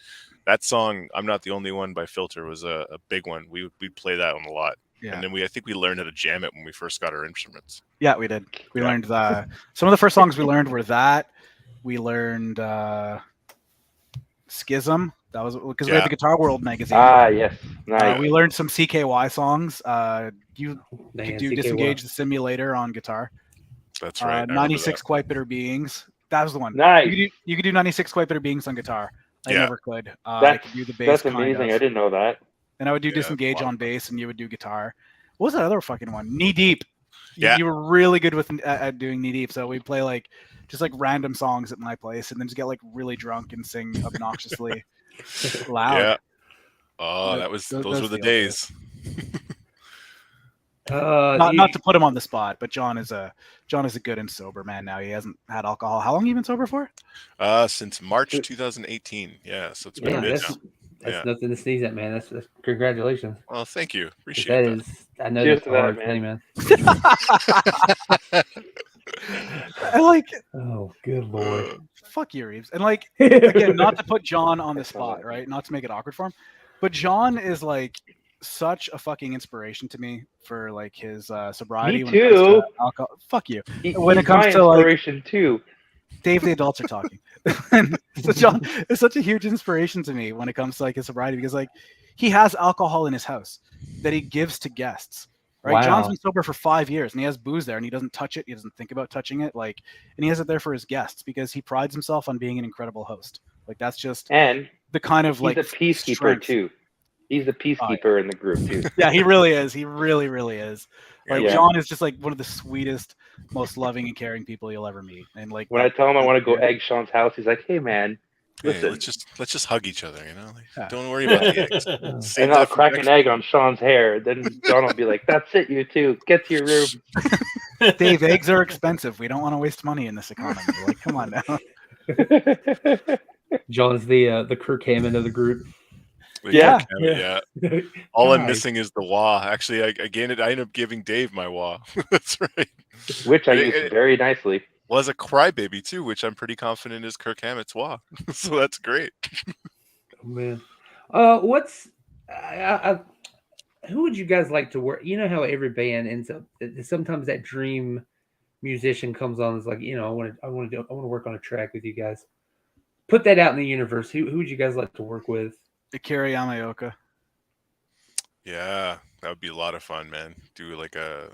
that song "I'm Not the Only One" by Filter was a big one. We'd play that one a lot. Yeah. And then I think we learned how to jam it when we first got our instruments. Yeah, we did. We learned some of the first songs we learned were that. We learned Schism. That was because we had the Guitar World magazine. Yes. Nice. We learned some CKY songs. You could do CKY. Disengage the Simulator on guitar. That's right. 96 Quite Bitter Beings. That was the one. Nice. You could do 96 Quite Bitter Beings on guitar. I never could. I could do the bass. That's amazing. I didn't know that. And I would do Disengage on bass, and you would do guitar. What was that other fucking one? Knee Deep. You were really good with at doing Knee Deep. So we'd play like just like random songs at my place, and then just get like really drunk and sing obnoxiously loud. Yeah. Oh, those were the days. Not to put him on the spot, but John is a good and sober man now. He hasn't had alcohol. How long have you been sober for? Since March 2018. Yeah, so it's been a bit now. That's nothing to sneeze at, man. That's congratulations. Well, thank you. Appreciate that. I know that's a hard thing, man. And like, Oh, good lord. fuck you, Reeves. And like, again, not to put John on the That's spot, fine. right? Not to make it awkward for him, but John is like such a fucking inspiration to me for like his sobriety Me when it comes to too. alcohol. Fuck you. He's When it comes my to like inspiration too. Dave, the adults are talking. And so John is such a huge inspiration to me when it comes to like his sobriety because like he has alcohol in his house that he gives to guests. Right? Wow. John's been sober for 5 years and he has booze there and he doesn't touch it. He doesn't think about touching it. Like, and he has it there for his guests because he prides himself on being an incredible host. Like that's just And the kind of he's like a peacekeeper strength. too. He's the peacekeeper in the group too. Yeah, he really is. He really, really is. Like Yeah. John is just like one of the sweetest, most loving and caring people you'll ever meet. And like When I tell him I want to go egg Sean's house, he's like, "Hey man, Hey, listen." let's just hug each other, you know. Like, Yeah. don't worry about the eggs. Save And I'll that for crack next an egg on Sean's hair. Then John will be like, "That's it, you two. Get to your room." Dave, eggs are expensive. We don't want to waste money in this economy. Like, come on now. John's the Kirk Hammond of the group. week. Yeah. Yeah. All I'm Guys. missing is the wah. Actually, I ended up giving Dave my wah. That's right. Which I It- use very nicely. Was a crybaby too, which I'm pretty confident is Kirk Hammett's wah. So that's great. Oh, man. What's who would you guys like to work? You know how every band ends up. Sometimes that dream musician comes on. It's like, you know, I want to work on a track with you guys. Put that out in the universe. Who would you guys like to work with? Akira Yamaoka. Yeah, that would be a lot of fun, man. Do like a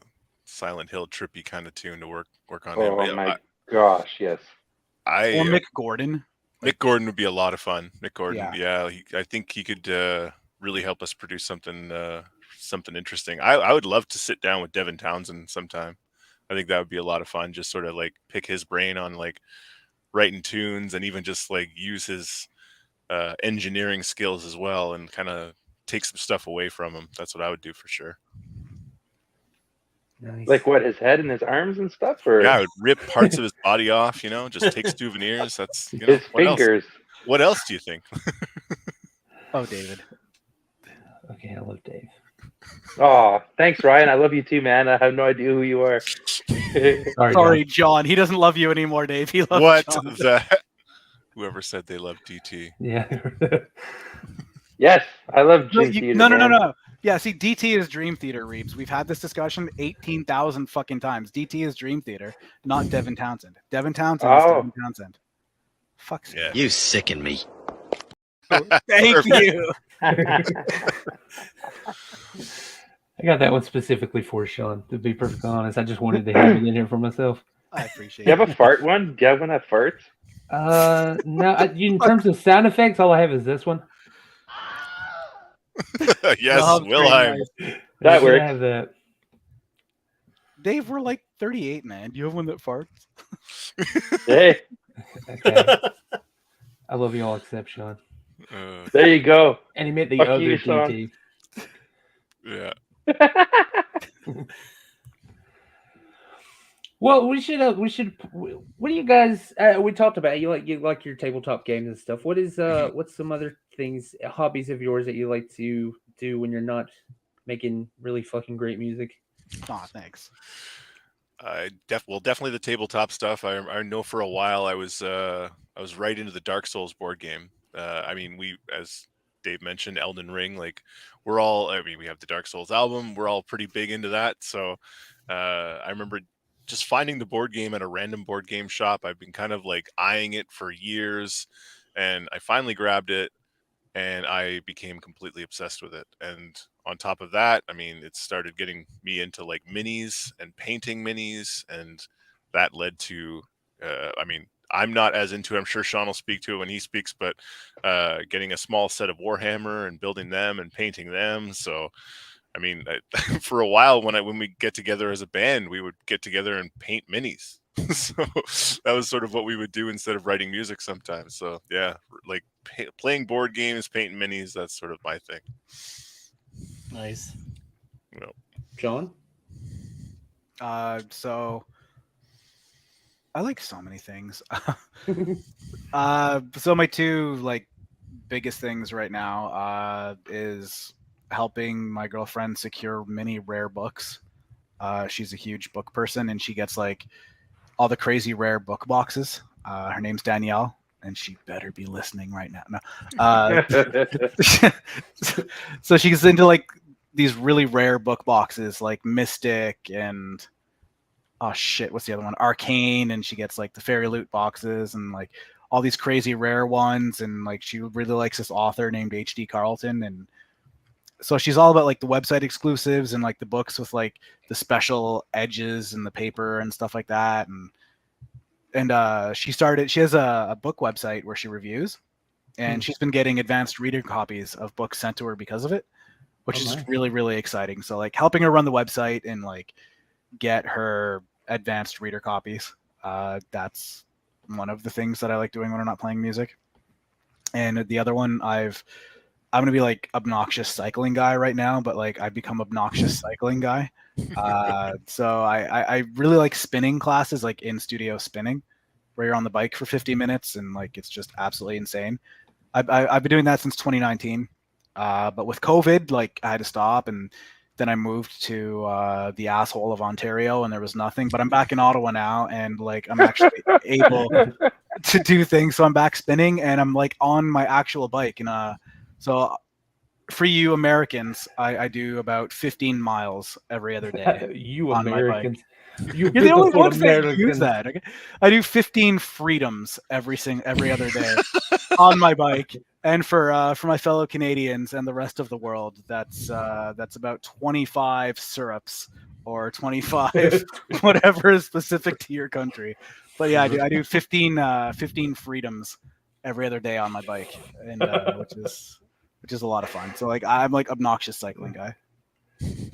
Silent Hill trippy kind of tune to work on him. Oh my gosh, yes. I Or Mick Gordon. Mick Gordon would be a lot of fun. Mick Gordon, Yeah. I think he could really help us produce something interesting. I would love to sit down with Devin Townsend sometime. I think that would be a lot of fun. Just sort of like pick his brain on like writing tunes and even just like use his engineering skills as well and kind of take some stuff away from him. That's what I would do for sure. Nice. Like what, his head and his arms and stuff, or Yeah, I would rip parts of his body off. You know, just take souvenirs. That's you know, his what else? fingers? What else do you think? Oh, David. Okay, I love Dave. Oh, thanks, Ryan. I love you too, man. I have no idea who you are. Sorry, John. He doesn't love you anymore, Dave. He loves What John. the? Whoever said they love DT? Yeah. Yes, I love No, Dream Theater. no. man. Yeah, see, DT is Dream Theater, Reeves. We've had this discussion 18,000 fucking times. DT is Dream Theater, not Devin Townsend. Devin Townsend is Oh. Devin Townsend. Fuck's sake. Yeah. You sicken me. Thank you. I got that one specifically for Shawn, to be perfectly honest. I just wanted to have it in here for myself. I appreciate Do you it. have a fart one? Do you have one that farts? No, in terms of sound effects, all I have is this one. Yes, Well, Wilhelm. That I should works. have that. Dave, we're like 38, man. Do you have one that farts? Hey, Okay. I love you all except Shawn. there you go. And he meant the Fuck other you, Shawn. DT. Yeah. Well, we should. What do you guys? We talked about you like your tabletop games and stuff. What is what's some other things, hobbies of yours that you like to do when you're not making really fucking great music? Aw, thanks. Definitely the tabletop stuff. I know for a while I was right into the Dark Souls board game. I mean, we, as Dave mentioned, Elden Ring. Like we're all. I mean, we have the Dark Souls album. We're all pretty big into that. So I remember just finding the board game at a random board game shop. I've been kind of like eyeing it for years, and I finally grabbed it, and I became completely obsessed with it. And on top of that, I mean, it started getting me into like minis and painting minis, and that led to, I mean, I'm not as into it. I'm sure Shawn will speak to it when he speaks, but getting a small set of Warhammer and building them and painting them. So, I mean, for a while when we get together as a band, we would get together and paint minis. So that was sort of what we would do instead of writing music sometimes. So yeah, like playing board games, painting minis, that's sort of my thing. Nice. John? So I like so many things. So my two like biggest things right now is helping my girlfriend secure many rare books. She's a huge book person, and she gets like all the crazy rare book boxes. Her name's Danielle, and she better be listening right now. No. So she's into like these really rare book boxes, like Mystic and oh shit, what's the other one? Arcane, and she gets like the Fairy Loot boxes and like all these crazy rare ones, and like she really likes this author named H.D. Carlton, and so she's all about like the website exclusives and like the books with like the special edges and the paper and stuff like that, and she has a book website where she reviews, and she's been getting advanced reader copies of books sent to her because of it, which is really, really exciting. So like helping her run the website and like get her advanced reader copies, that's one of the things that I like doing when I'm not playing music. And the other one, I'm gonna be like obnoxious cycling guy right now, but like I've become obnoxious cycling guy. So I really like spinning classes, like in studio spinning, where you're on the bike for 50 minutes and like it's just absolutely insane. I've been doing that since 2019, but with COVID, like I had to stop, and then I moved to the asshole of Ontario, and there was nothing. But I'm back in Ottawa now, and like I'm actually able to do things. So I'm back spinning, and I'm like on my actual bike. And so for you Americans, I do about 15 miles every other day. You on Americans. You're the only ones that use that. Okay? I do 15 freedoms every other day on my bike. And for my fellow Canadians and the rest of the world, that's about 25 syrups or 25 whatever is specific to your country. But yeah, I do 15 freedoms every other day on my bike, and which is a lot of fun. So like I'm like obnoxious cycling guy.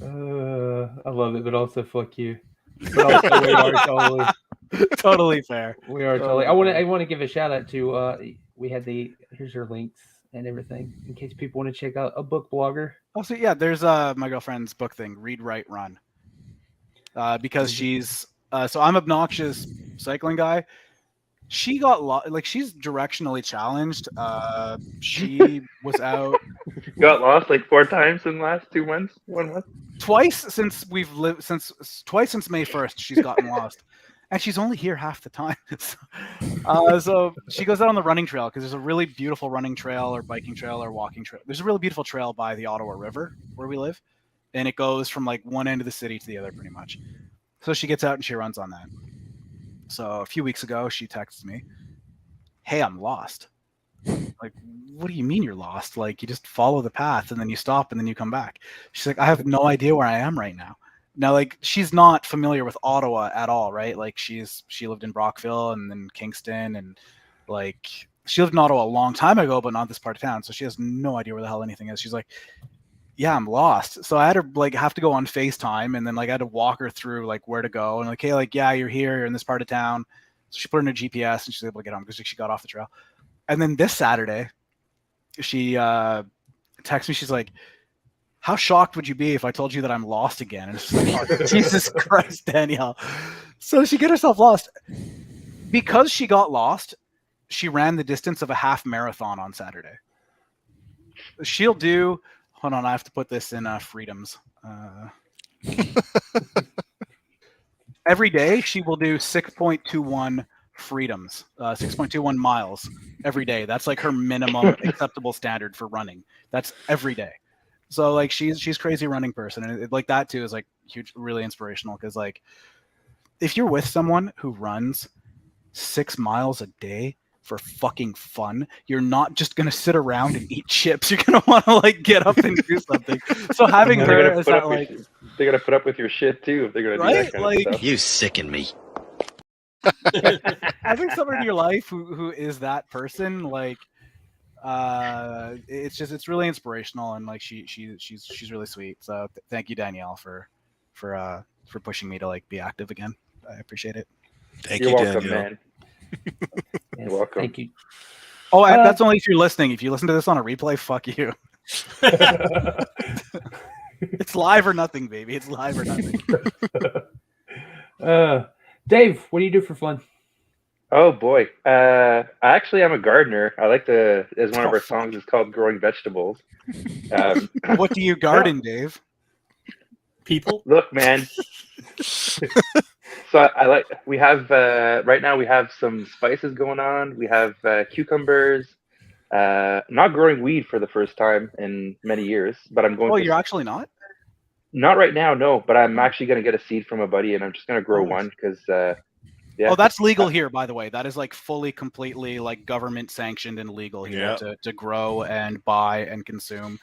I love it, but also fuck you. But also we are totally fair. We are totally. I want to give a shout out to we had here's your links and everything in case people want to check out a book blogger. Also, yeah, there's my girlfriend's book thing, Read, Write, Run. Because she's so I'm obnoxious cycling guy. She got she's directionally challenged. She was out. Got lost like 4 times in the last 2 months. 1 month. Twice since May 1st, she's gotten lost, and she's only here half the time. So she goes out on the running trail because there's a really beautiful running trail or biking trail or walking trail. There's a really beautiful trail by the Ottawa River where we live, and it goes from like one end of the city to the other pretty much. So she gets out and she runs on that. So a few weeks ago, she texts me, "Hey, I'm lost." Like, what do you mean you're lost? Like, you just follow the path and then you stop and then you come back. She's like, I have no idea where I am right now. Now, like, she's not familiar with Ottawa at all, right? Like, she lived in Brockville and then Kingston, and like she lived in Ottawa a long time ago, but not this part of town. So she has no idea where the hell anything is. She's like, yeah, I'm lost. So I had to like have to go on FaceTime, and then like I had to walk her through like where to go, and like, hey, like, yeah, you're here, you're in this part of town. So she put in her GPS and she's able to get home because she got off the trail. And then this Saturday, she texts me. She's like, how shocked would you be if I told you that I'm lost again? And it's just like, oh, Jesus Christ, Danielle. So she got herself lost. Because she got lost, she ran the distance of a half marathon on Saturday. She'll do, hold on, I have to put this in freedoms. Every day she will do 6.21 freedoms, 6.21 miles every day. That's like her minimum acceptable standard for running. That's every day. So like she's crazy running person, and like that too is like huge, really inspirational, because like if you're with someone who runs 6 miles a day for fucking fun, you're not just gonna sit around and eat chips. You're gonna want to like get up and do something. So having her is that like they gotta put up with your shit too if they're gonna do that kind of stuff. You sicken me. Having someone in your life who is that person, like it's really inspirational, and like she's really sweet. So thank you, Danielle, for pushing me to like be active again. I appreciate it. You're welcome, man. You're welcome. Thank you. Oh, that's only if you're listening. If you listen to this on a replay, fuck you. It's live or nothing, baby. It's live or nothing. Dave, what do you do for fun? Oh boy, I actually am a gardener. I like to, as one of our songs is called "Growing Vegetables." What do you garden, Dave? People. Look, man. So I like. We have right now. We have some spices going on. We have cucumbers. Not growing weed for the first time in many years, but I'm going. Oh, to you're actually not? Not right now, no. But I'm actually going to get a seed from a buddy, and I'm just going to grow Nice. one because. Yeah. Oh, that's legal here, by the way. That is like fully, completely like government sanctioned and legal here to grow and buy and consume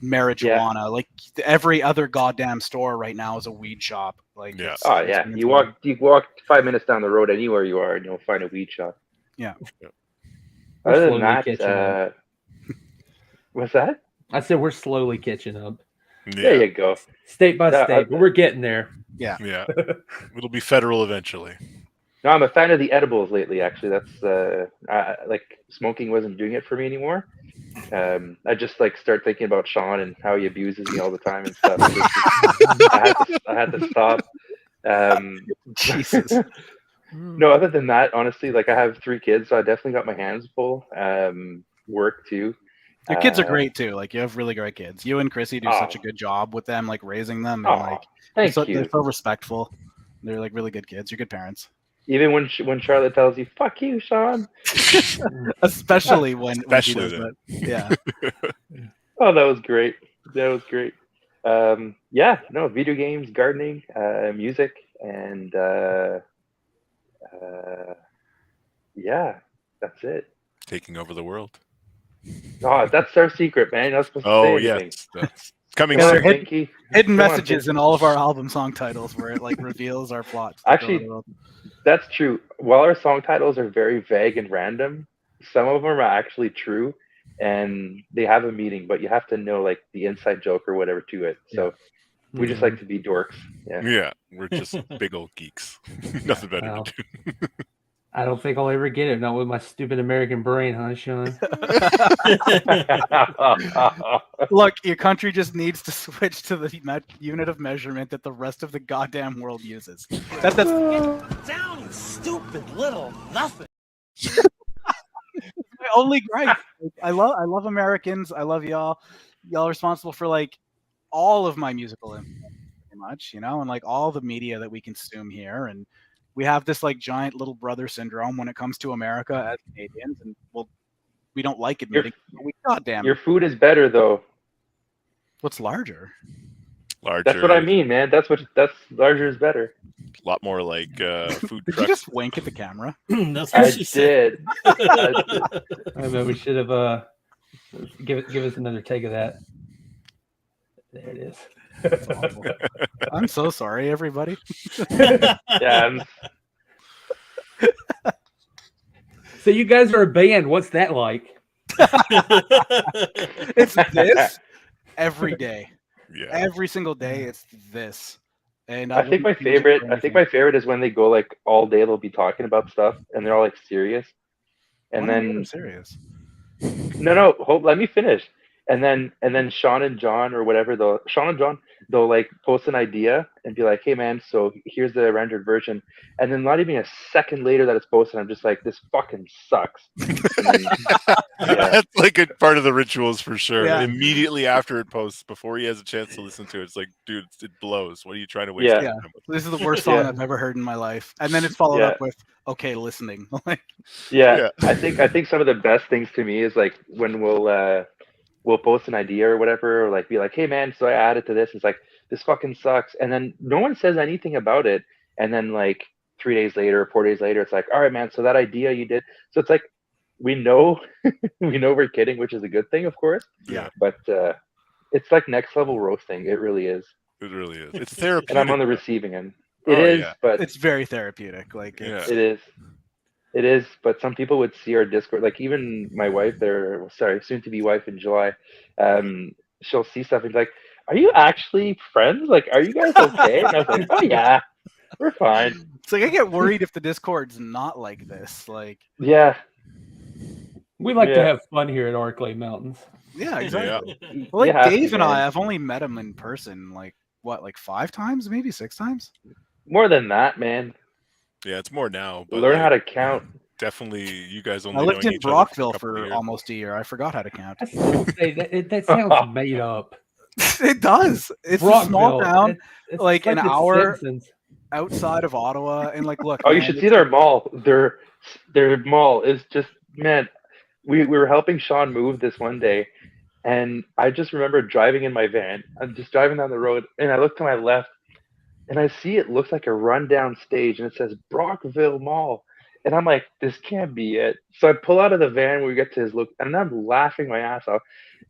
marijuana. Yeah. Like every other goddamn store right now is a weed shop. Like, Yeah. Oh yeah, you walk 5 minutes down the road anywhere you are, and you'll find a weed shop. Yeah. Other slowly than catching up. that, what's that? I said we're slowly catching up, There you go. state by Yeah, state, but we're getting there. Yeah. Yeah. It'll be federal eventually. No, I'm a fan of the edibles lately. Actually, that's like smoking wasn't doing it for me anymore. I just like start thinking about Shawn and how he abuses me all the time and stuff. I had to stop. Jesus. No, other than that, honestly, like I have 3 kids, so I definitely got my hands full. Work too. Your kids are great too. Like you have really great kids. You and Chrissy do such a good job with them, like raising them, and like thank they're you. so respectful. They're like really good kids. You're good parents. Even when Charlotte tells you "fuck you, Shawn," Especially when she Especially does then. that. Yeah. oh, that was great. That was great. Yeah, no, video games, gardening, music, and yeah, that's it. Taking over the world. Oh, that's our secret, man. You're not supposed to Oh say anything. yes. That's coming Come on, soon. Pinky. Hidden Come on, messages in all of our album song titles where it like reveals our plot. Actually, that's true. While our song titles are very vague and random, some of them are actually true, and they have a meaning, but you have to know like the inside joke or whatever to it. So we just like to be dorks. Yeah. Yeah. We're just big old geeks. Nothing better Wow. to do. I don't think I'll ever get it. Not with my stupid American brain, huh, Shawn? Look, your country just needs to switch to the unit of measurement that the rest of the goddamn world uses. That's Down, you stupid little nothing. my only gripe. Like, I love Americans. I love y'all. Y'all are responsible for like all of my musical influence, pretty much, you know, and like all the media that we consume here. And we have this like giant little brother syndrome when it comes to America as Canadians, and well, we don't like admitting. We goddamn. Your food is better though. What's larger? Larger. That's what I mean, man. That's larger is better. A lot more like food Did trucks. you just wink at the camera? That's what I she said. did. I did. I bet we should have give us another take of that. There it is. That's awful. I'm so sorry, everybody. Yeah. So you guys are a band. What's that like? It's this every day. Yeah. Every single day, it's this. And I think my favorite. I think my favorite is when they go like all day. They'll be talking about stuff, and they're all like serious. And then serious. no, hold. Let me finish. And then Shawn and John or whatever, they'll like post an idea and be like, hey man, so here's the rendered version. And then not even a second later that it's posted, I'm just like, this fucking sucks. That's like a part of the rituals for sure. Yeah. Immediately after it posts, before he has a chance to listen to it, it's like, dude, it blows. What are you trying to waste Yeah. your time with? This is the worst song Yeah. I've ever heard in my life. And then it's followed Yeah. up with, okay, listening. Like, Yeah. I think some of the best things to me is like when we'll post an idea or whatever, or like be like, hey man, so I added to this. It's like, this fucking sucks. And then no one says anything about it. And then like 3 days later or 4 days later, it's like, all right, man, so that idea you did. So it's like, we know, we're kidding, which is a good thing, of course. Yeah. But it's like next level roasting. It really is. It really is. It's therapeutic. And I'm on the receiving end. Oh, It is, yeah. but it's very therapeutic. Like, Yeah. it is. It is, but some people would see our Discord, like even my wife, soon to be wife in July, she'll see stuff and be like, are you actually friends? Like, are you guys okay? And I was like, oh yeah, we're fine. it's like I get worried if the Discord's not like this. Like, Yeah. We like to Yeah. have fun here at Arklay Mountains. yeah, exactly. Yeah. Well, like You have to, Dave and man. I've only met him in person, like, what, like 5 times, maybe 6 times? More than that, man. Yeah, it's more now. But Learn like, how to count. definitely you guys only I lived knowing in each other Brockville a couple of for years. almost a year. I forgot how to count. I still say that sounds made up. It does. It's a small Brockville, town. it's like an The hour- Simpsons. outside of Ottawa, and like, look. Oh, you man, should it's see their mall. Their mall is just, man. We were helping Shawn move this one day, and I just remember driving in my van. I'm just driving down the road, and I look to my left, and I see it looks like a rundown stage, and it says Brockville Mall. And I'm like, this can't be it. So I pull out of the van when we get to his look, and I'm laughing my ass off.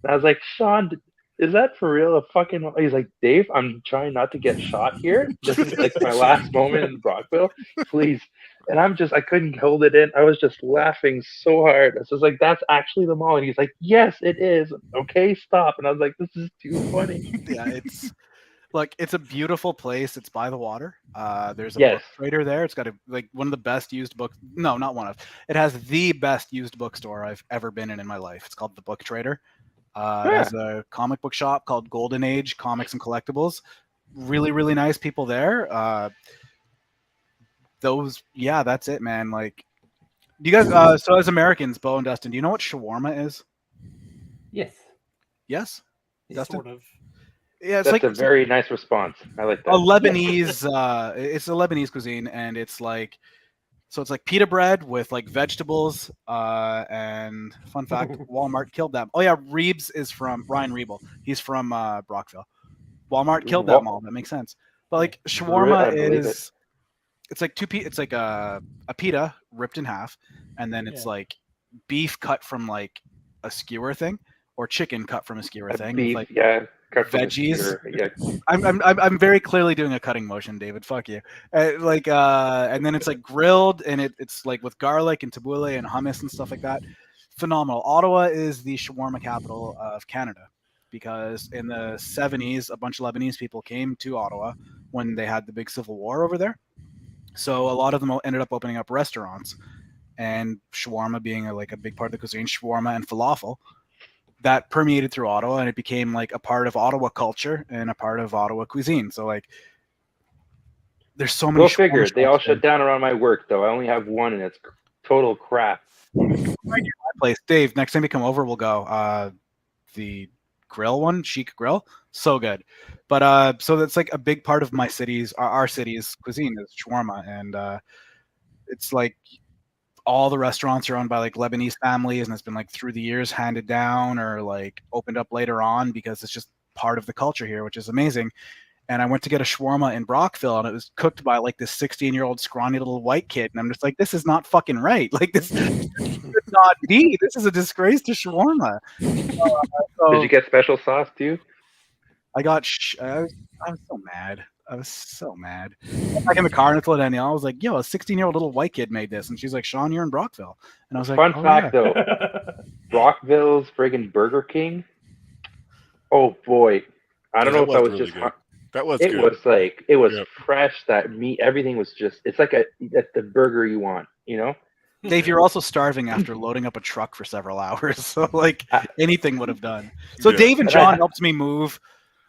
And I was like, Shawn, is that for real? A fucking? He's like, Dave, I'm trying not to get shot here. This is like my last moment in Brockville, please. And I couldn't hold it in. I was just laughing so hard. I was like, that's actually the mall. And he's like, yes, it is. Okay, stop. And I was like, this is too funny. Yeah, it's a beautiful place. It's by the water. There's a Yes. book trader there. It's got one of the best used books. No, not one of. It has the best used bookstore I've ever been in my life. It's called the Book Trader. It has a comic book shop called Golden Age Comics and Collectibles. Really, really nice people there. That's it, man. Like, do you guys? So as Americans, Bo and Dustin, do you know what shawarma is? Yes. Yes, Dustin. Sort of. Yeah, it's That's a very nice response. I like that. a Lebanese. It's a Lebanese cuisine, and it's like, so it's like pita bread with like vegetables. And fun fact, Walmart killed them. Oh yeah, Reeves is from Ryan Reeble. He's from Brockville. Walmart killed that mall. That makes sense. But like shawarma is, it's like it's like a pita ripped in half, and then it's like beef cut from like a skewer thing, or chicken cut from a skewer thing. Beef, Like, veggies. Yeah. I'm very clearly doing a cutting motion, David. Fuck you. And then it's like grilled, and it's like with garlic and tabbouleh and hummus and stuff like that. Phenomenal. Ottawa is the shawarma capital of Canada, because in the 70s, a bunch of Lebanese people came to Ottawa when they had the big civil war over there. So a lot of them ended up opening up restaurants, and shawarma being a big part of the cuisine, shawarma and falafel, that permeated through Ottawa, and it became like a part of Ottawa culture and a part of Ottawa cuisine. So like, there's so many. Go figure. They all shut down around my work, though. I only have one, and it's total crap. My place, Dave. Next time you come over, we'll go. The grill one, Chic Grill, so good. But so that's like a big part of our city's cuisine is shawarma, and it's like, all the restaurants are owned by like Lebanese families, and it's been like through the years handed down or like opened up later on, because it's just part of the culture here, which is amazing. And I went to get a shawarma in Brockville, and it was cooked by like this 16-year-old scrawny little white kid, and I'm just like, this is not fucking right. Like, this should not be. This is a disgrace to shawarma. Did you get special sauce too? I got. I was so mad. I was so mad. Back in the car and I told Danielle, I was like, yo, a 16-year-old little white kid made this. And she's like, Shawn, you're in Brockville. And I was like, Fun fact, though, Brockville's friggin' Burger King. Oh, boy. I don't know if that was really just... good. That was it good. was like, it was fresh, that meat, everything was just... It's like the burger you want, you know? Dave, you're also starving after loading up a truck for several hours. So, like, anything would have done. So Dave and John helped me move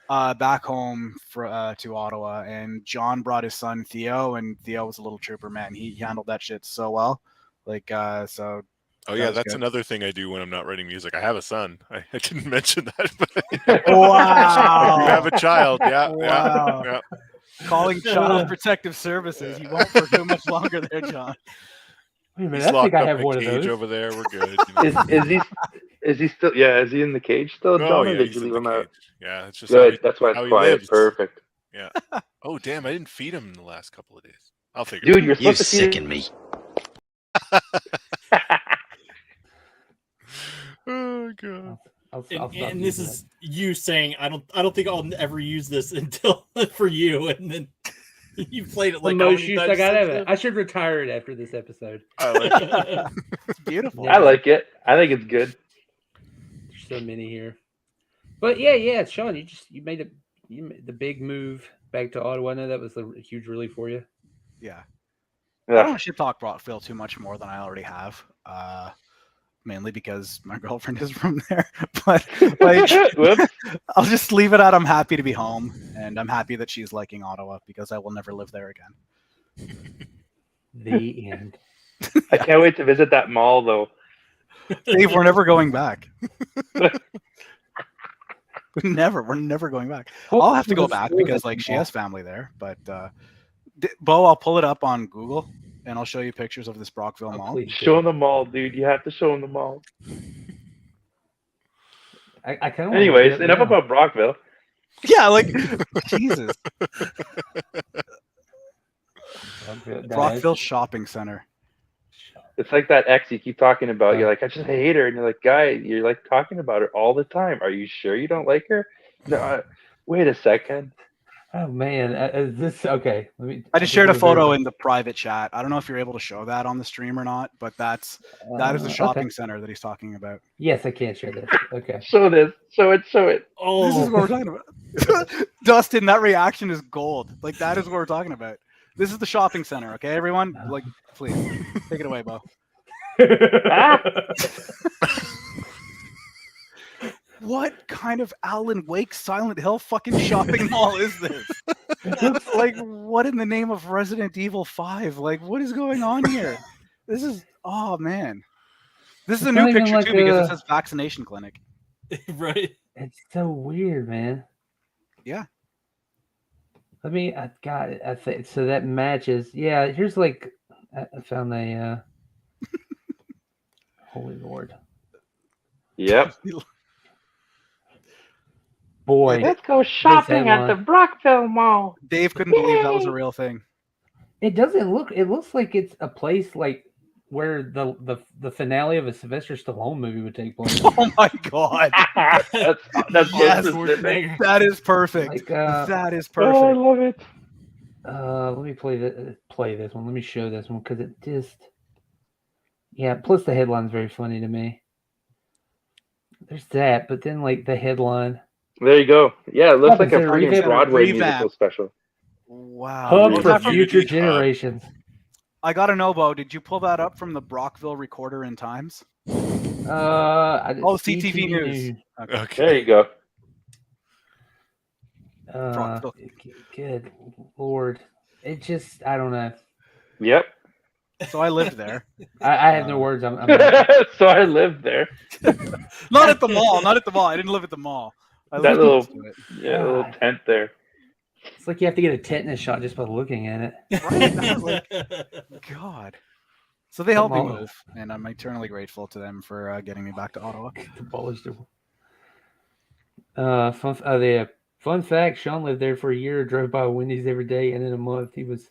back home to Ottawa, and John brought his son Theo, and Theo was a little trooper, man. He handled that shit so well. Like, so. Oh yeah, that's good. another thing I do when I'm not writing music. I have a son. I didn't mention that, but wow, you have a child. Yeah, wow. yeah. Calling Child Protective Services. You won't for too much longer there, John. Wait a minute, He's I locked think I up have in one a of cage those. over there. We're good. You know? Is he still? Yeah, is he in the cage still, No, John? Or yeah, did he's you in leave the him out? cage. Yeah, it's just Good. That's why how it's he quiet. lives. Perfect. Yeah. Oh damn, I didn't feed him in the last couple of days. I'll figure. Dude, you're You supposed to feed sicken me. Oh god. And this is you saying, I don't think I'll ever use this until for you, and then you played it like the how most many use I times got since of it. then? I should retire it after this episode. I like it. It's beautiful. I like it. I think it's good. There's so many here. But yeah, Shawn, you made the big move back to Ottawa. I know that was a huge relief for you. Yeah. I don't want to shit talk Brockville too much more than I already have. Mainly because my girlfriend is from there. But like, I'll just leave it at I'm happy to be home, and I'm happy that she's liking Ottawa, because I will never live there again. The end. I can't wait to visit that mall, though. Dave, we're never going back. We're never going back. I'll have to go back because like she has family there, but Bo, I'll pull it up on Google and I'll show you pictures of this Brockville Oh, Mall. please do. Show them all, dude. You have to show them the mall. I kind of. Anyways, enough about Brockville. Yeah, like Jesus. Brockville Shopping Center. It's like that ex you keep talking about. You're like, I just hate her, and you're like, guy, you're like talking about her all the time. Are you sure you don't like her? No, wait a second. Oh man, is this okay? I just shared a photo in the private chat. I don't know if you're able to show that on the stream or not, but that is the shopping center that he's talking about. Yes, I can share this. Okay. Show this. Show it. Show it. Oh, This is what we're talking about. Dustin, that reaction is gold. Like that is what we're talking about. This is the shopping center, okay, everyone? Like, please take it away, Bo. What kind of Alan Wake Silent Hill fucking shopping mall is this? Like, what in the name of Resident Evil 5? Like, what is going on here? This is, oh man. This is a new picture too because it says vaccination clinic. Right. It's so weird, man. Yeah. I got it. I think so. That matches. Yeah. Here's like, I found a. Holy Lord. Yep. Boy. Let's go shopping at the Brockville Mall. Dave couldn't believe that was a real thing. It doesn't look. It looks like it's a place like where the finale of a Sylvester Stallone movie would take place. Oh my god. that's Yes, specific. that is perfect. Like, that is Oh, I perfect. love it. Let me play this one. Let me show this one because it just. Yeah. Plus the headline's very funny to me. There's that, but then like the headline. There you go. Yeah, it looks Oh, like a it's a freaking revamp. Broadway Revamp. musical special. Wow. Hub Was for that from- future generations. I gotta know, Bo, did you pull that up from the Brockville Recorder in Times? CTV News. Okay. There you go. Brockville. Good Lord. It just, I don't know. Yep. So I lived there. I have no words. I'm So I lived there. Not at the mall. Not at the mall. I didn't live at the mall. I That lived little, next to it. yeah, little tent there. It's like you have to get a tetanus shot just by looking at it. Right? That was like, God. So they helped me Mall. move, and I'm eternally grateful to them for getting me back to Ottawa. Fun fact: Shawn lived there for a year, drove by Wendy's every day, and in a month he was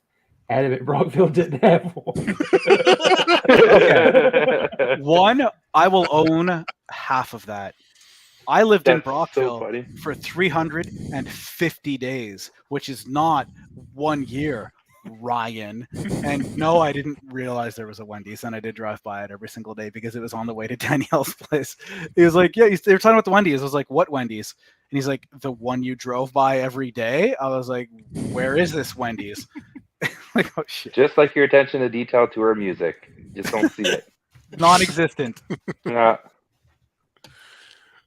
adamant Brockville didn't have one. Okay. One, I will own half of that. I lived in That's so Brockville funny. for 350 days, which is not 1 year, Ryan. And no, I didn't realize there was a Wendy's, and I did drive by it every single day because it was on the way to Danielle's place. He was like, yeah, they were talking about the Wendy's. I was like, what Wendy's? And he's like, the one you drove by every day? I was like, where is this Wendy's? Like, oh shit. Just like your attention to detail to her music. Just don't see it. Non-existent. Yeah.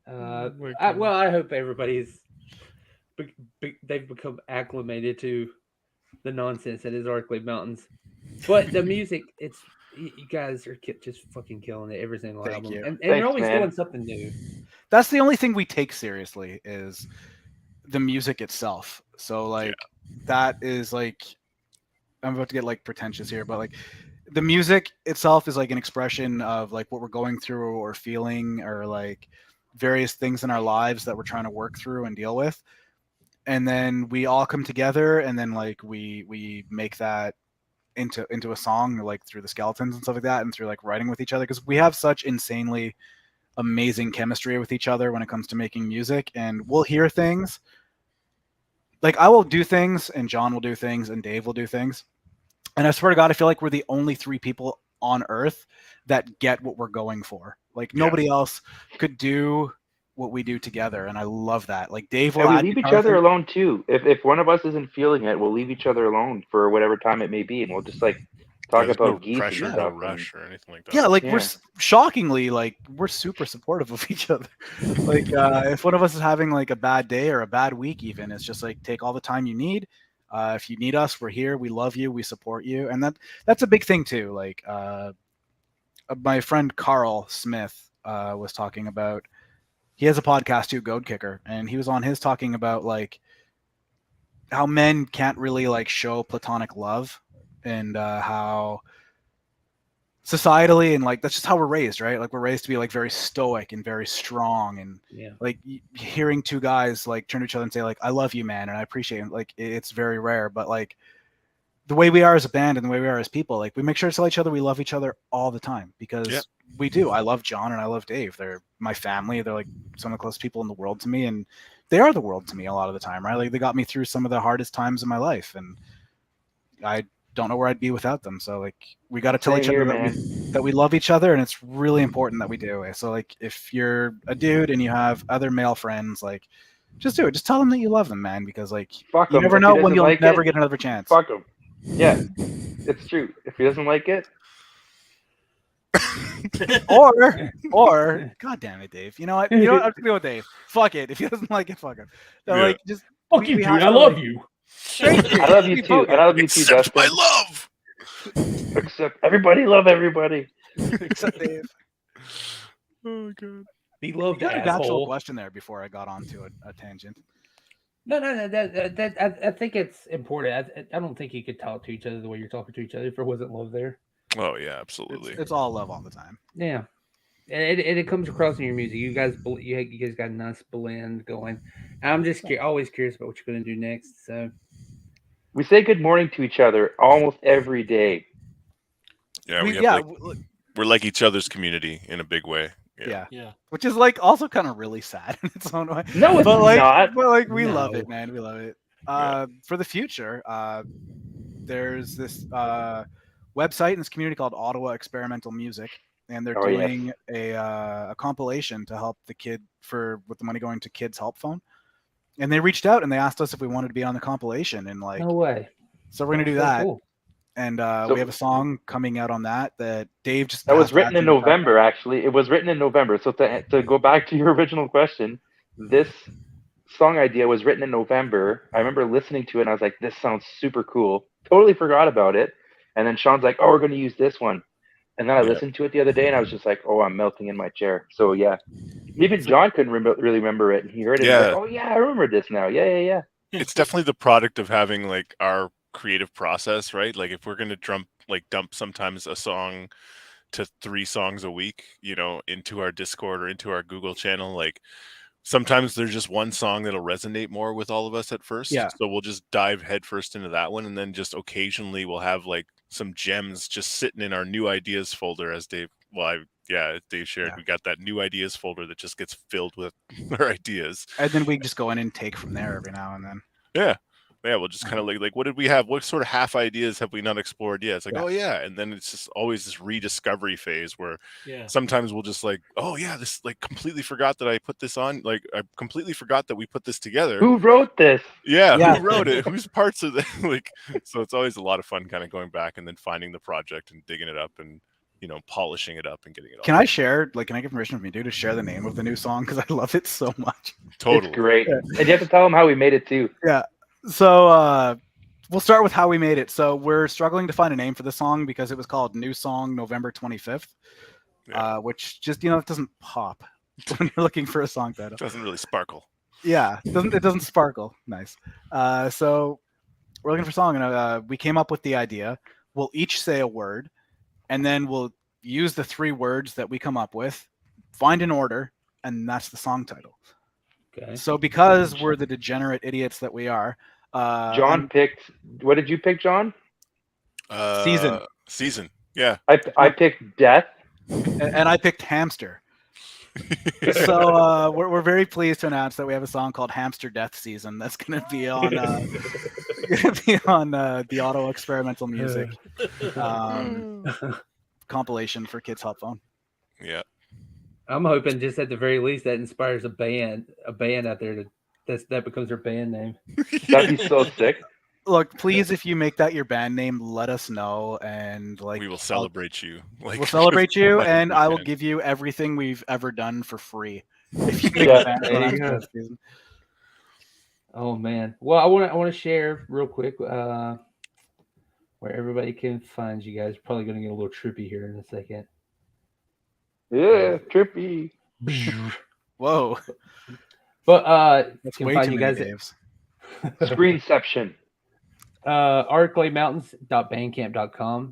I hope everybody's they've become acclimated to the nonsense that is Arklay Mountains. But the music, it's you guys are just fucking killing it every single Thank album, you. and Thanks, you're always man. doing something new. That's the only thing we take seriously is the music itself. So like that is like, I'm about to get like pretentious here, but like the music itself is like an expression of like what we're going through or feeling or like various things in our lives that we're trying to work through and deal with. And then we all come together and then like we make that into a song, like through the skeletons and stuff like that, and through like writing with each other, because we have such insanely amazing chemistry with each other when it comes to making music. And we'll hear things like I will do things and John will do things and Dave will do things, and I swear to God, I feel like we're the only three people on earth that get what we're going for. Like nobody else could do what we do together, and I love that. Like Dave will And add we leave each guitar other things. alone too. If one of us isn't feeling it, we'll leave each other alone for whatever time it may be, and we'll just like talk There's about no geese pressure, and no stuff. rush or anything like that. Yeah, like Yeah. we're shockingly like we're super supportive of each other. Like if one of us is having like a bad day or a bad week, even it's just like take all the time you need. If you need us, we're here. We love you. We support you, and that's a big thing too. Like my friend Carl Smith was talking about. He has a podcast too, Goat Kicker, and he was on his talking about like men can't really like show platonic love, and how societally and like that's just how we're raised, right? Like we're raised to be like very stoic and very strong, and Yeah. like hearing two guys like turn to each other and say like I love you, man, and I appreciate it, like it's very rare. But like the way we are as a band and the way we are as people, like we make sure to tell each other we love each other all the time, because Yeah. we do. I love John and I love Dave. They're my family. They're like some of the closest people in the world to me, and they are the world to me a lot of the time, right? Like they got me through some of the hardest times in my life, and I don't know where I'd be without them. So like we got to tell Same each other here, that we love each other, and it's really important that we do. So like if you're a dude and you have other male friends, like just do it. Just tell them that you love them, man, because like Fuck you him. never If he know when doesn't you'll like never it, get another chance. Fuck him. Yeah, it's true. If he doesn't like it, or God damn it, Dave. You know what? You don't have to deal with Dave. Fuck it. If he doesn't like it, fuck him. So, Yeah. like just Fuck we you, dude. have I to, love like- you. Thank you. I love you We too, both- and I love you too, Accept Dustin. my love. Except everybody love everybody. Except Dave. Oh god. He loved You had an actual asshole. question there before I got onto a tangent. No. I think it's important. I don't think you could talk to each other the way you're talking to each other if there wasn't love there. Oh yeah, absolutely. It's all love all the time. Yeah, and it comes across in your music. You guys got a nice blend going. I'm just always curious about what you're going to do next. So We say good morning to each other almost every day. Yeah, we have yeah, like we're like each other's community in a big way. yeah. Yeah. Which is like also kind of really sad in its own way. No, it's but like, not. But like, we No. love it, man. We love it. For the future, there's this website in this community called Ottawa Experimental Music, and they're Oh, yes. doing a compilation to help the kid with the money going to Kids Help Phone. And they reached out and they asked us if we wanted to be on the compilation, and like, no way. so we're gonna do So that. cool. And So- we have a song coming out on that Dave just That was passed written back in to the track. November, actually. It was written in November. So to go back to your original question, this song idea was written in November. I remember listening to it and I was like, this sounds super cool. Totally forgot about it. And then Sean's like, oh, we're going to use this one. And then I Yeah. listened to it the other day and I was just like, oh, I'm melting in my chair. So yeah, even John couldn't really remember it. And he heard it. Yeah. And like, oh yeah, I remember this now. Yeah. It's definitely the product of having like our creative process, right? Like if we're gonna dump sometimes a song to 3 songs a week, into our Discord or into our Google channel, like sometimes there's just one song that'll resonate more with all of us at first. Yeah. So we'll just dive headfirst into that one, and then just occasionally we'll have like some gems just sitting in our new ideas folder, as Dave Dave shared. Yeah. We got that new ideas folder that just gets filled with our ideas. And then we just go in and take from there every now and then. Yeah, we'll just kind of like what did we have? What sort of half ideas have we not explored yet? It's like, oh yeah, and then it's just always this rediscovery phase where Yeah. sometimes we'll just like, oh yeah, this like completely forgot that I put this on. Like I completely forgot that we put this together. Who wrote this? Yeah, Yeah. who wrote it? Whose parts of it? Like, so it's always a lot of fun kind of going back and then finding the project and digging it up and polishing it up and getting it. Can I share? Like, can I get permission from you, dude, to share the name of the new song because I love it so much. Totally. It's great. And you have to tell them how we made it too. So we'll start with how we made it. So we're struggling to find a name for the song because it was called New Song November 25th, Yeah. which just it doesn't pop when you're looking for a song title. It doesn't really sparkle. Yeah, it doesn't sparkle. Nice. So we're looking for a song, and we came up with the idea. We'll each say a word, and then we'll use the 3 words that we come up with, find an order, and that's the song title. Okay. So because we're the degenerate idiots that we are, John picked. What did you pick, John? Season. Yeah. I picked Death. and I picked Hamster. So we're very pleased to announce that we have a song called Hamster Death Season that's going to be on the Ottawa Experimental Music compilation for Kids Help Phone. Yeah. I'm hoping just at the very least that inspires a band out there that becomes their band name. That'd be so sick. Look, please, if you make that your band name, let us know, and like we will celebrate you. Like, we'll celebrate you, like and we I will can. give you everything we've ever done for free. If you make Yeah, a band for there you that go. season. Oh man. Well, I want to share real quick where everybody can find you guys. Probably going to get a little trippy here in a second. Yeah, trippy. Whoa, But that's can way find too you many guys. Daves. Screenception. Arklay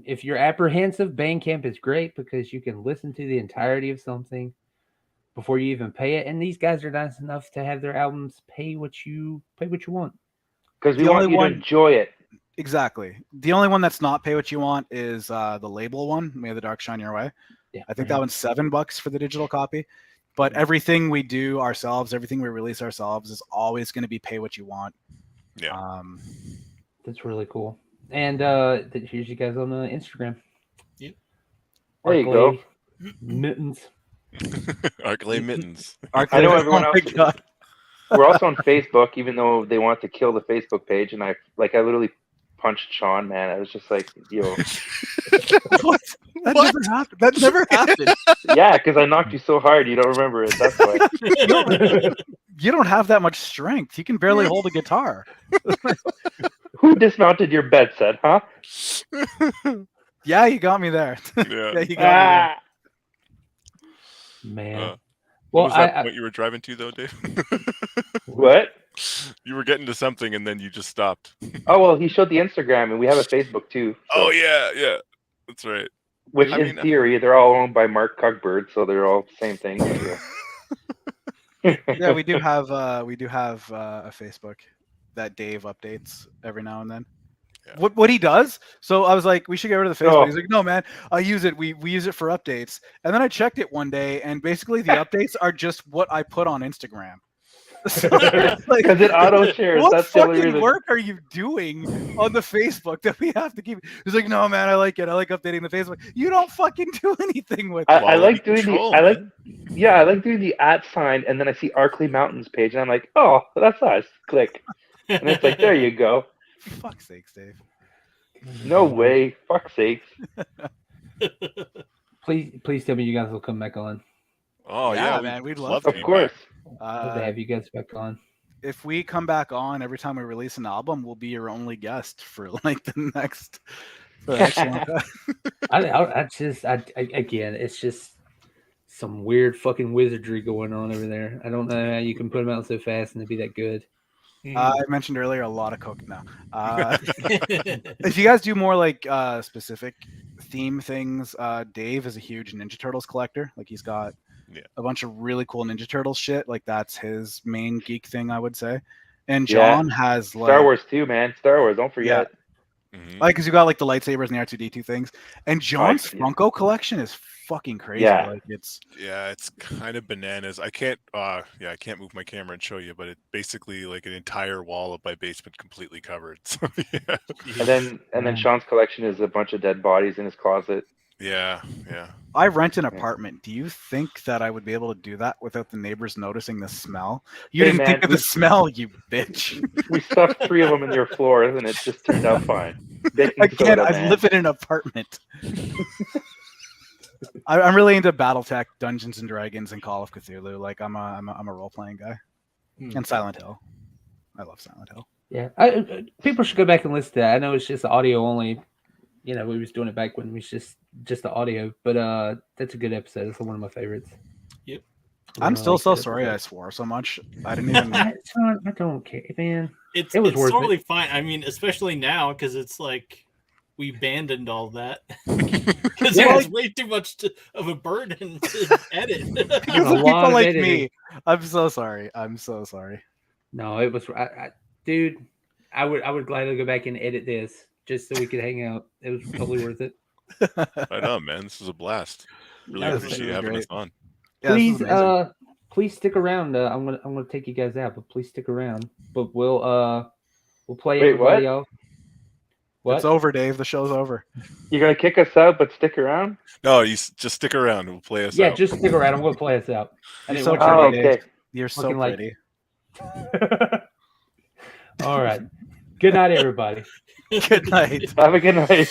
If you're apprehensive, Bandcamp is great because you can listen to the entirety of something before you even pay it. And these guys are nice enough to have their albums pay what you want. Because we The want only you to one- enjoy it. Exactly. The only one that's not pay what you want is the label one, May the Dark Shine Your Way. Yeah. I think that one's $7 for the digital copy. But everything we do ourselves, everything we release ourselves is always going to be pay what you want. Yeah. That's really cool. And here's you guys on the Instagram. Yep. There you go. Mittens. Arklay Mittens. I know everyone Oh my else. God. We're also on Facebook, even though they want to kill the Facebook page. And I literally punched Shawn, man. I was just like, yo. What? That never happened. That never happened. Yeah, because I knocked you so hard, you don't remember it. That's why. You don't have that much strength. You can barely hold a guitar. Who dismounted your bed set, huh? Yeah, you got me there. Yeah. You got me there. Man. What Well, was that point you were driving to, though, Dave? What? You were getting to something, and then you just stopped. Oh, well, he showed the Instagram, and we have a Facebook, too. So, Oh, yeah. That's right. which, I in mean, theory, they're all owned by Mark Cugbird, so they're all the same thing. Yeah, we do have a Facebook that Dave updates every now and then. Yeah. What he does? So I was like, we should get rid of the Facebook. Oh. He's like, no, man, I use it. We use it for updates. And then I checked it one day, and basically the updates are just what I put on Instagram. So it's like, Because it auto shares. what That's the only fucking reason. work are you doing on the Facebook that we have to keep? He's like, no, man, I like it. I like updating the Facebook. You don't fucking do anything with it. I Quality like doing control, the. I like. man. Yeah, I like doing the @ sign, and then I see Arklay Mountains page, and I'm like, oh, that's us. Click, and it's like, there you go. Fuck's sakes, Dave. No way. Fuck sakes. Please tell me you guys will come back on. Oh, Yeah, yeah. man, we'd love to Of be course. back. Love to have you guys back on. If we come back on every time we release an album, we'll be your only guest for like the next. Again, it's just some weird fucking wizardry going on over there. I don't know how you can put them out so fast and they be that good. I mentioned earlier a lot of coke now. If you guys do more like specific theme things, Dave is a huge Ninja Turtles collector. Like he's got a bunch of really cool Ninja Turtles shit. Like that's his main geek thing, I would say. And John has like Star Wars too, man. Star Wars. Don't forget. Mhm. like because you got like the lightsabers and the R2D2 things. And John's yeah. Funko collection is fucking crazy. Yeah. Like it's Yeah, it's kind of bananas. I can't I can't move my camera and show you, but it's basically like an entire wall of my basement completely covered. So yeah. And then Sean's collection is a bunch of dead bodies in his closet. Yeah. I rent an apartment. Do you think that I would be able to do that without the neighbors noticing the smell? You Hey, didn't man, think of the smell, you bitch. We stuffed 3 of them in your floors, and it just turned out fine. Baking Again, soda, I man. live in an apartment. I'm really into BattleTech, Dungeons and Dragons, and Call of Cthulhu. Like I'm a role playing guy, and Silent Hill. I love Silent Hill. Yeah, people should go back and listen to that. I know it's just audio only. You know, we was doing it back when it was just the audio, but that's a good episode. It's one of my favorites. Yep. I'm still like so that sorry I episode. swore so much. I didn't even. I don't care, man. It's It was worth totally it. fine. I mean, especially now because it's like we abandoned all that because it was way too much of a burden to edit. Because A of lot people of like editing. me. I'm so sorry. I'm so sorry. No, it was, dude. I would gladly go back and edit this just so we could hang out. It was totally worth it. Right on, man. This is a blast. Really Yeah, this appreciate is having great. us on. Yeah, this is Please, amazing. please stick around. I'm gonna take you guys out, but please stick around. But we'll play Wait, everybody what? off. What? It's over, Dave. The show's over. You're going to kick us out, but stick around? No, just stick around. We'll play us Yeah, out. just stick around. I'm gonna play us out. I You're didn't so want pretty, you Oh, Dave. okay. You're so Looking like- pretty. to- All right. Good night, everybody. Good night. Have a good night.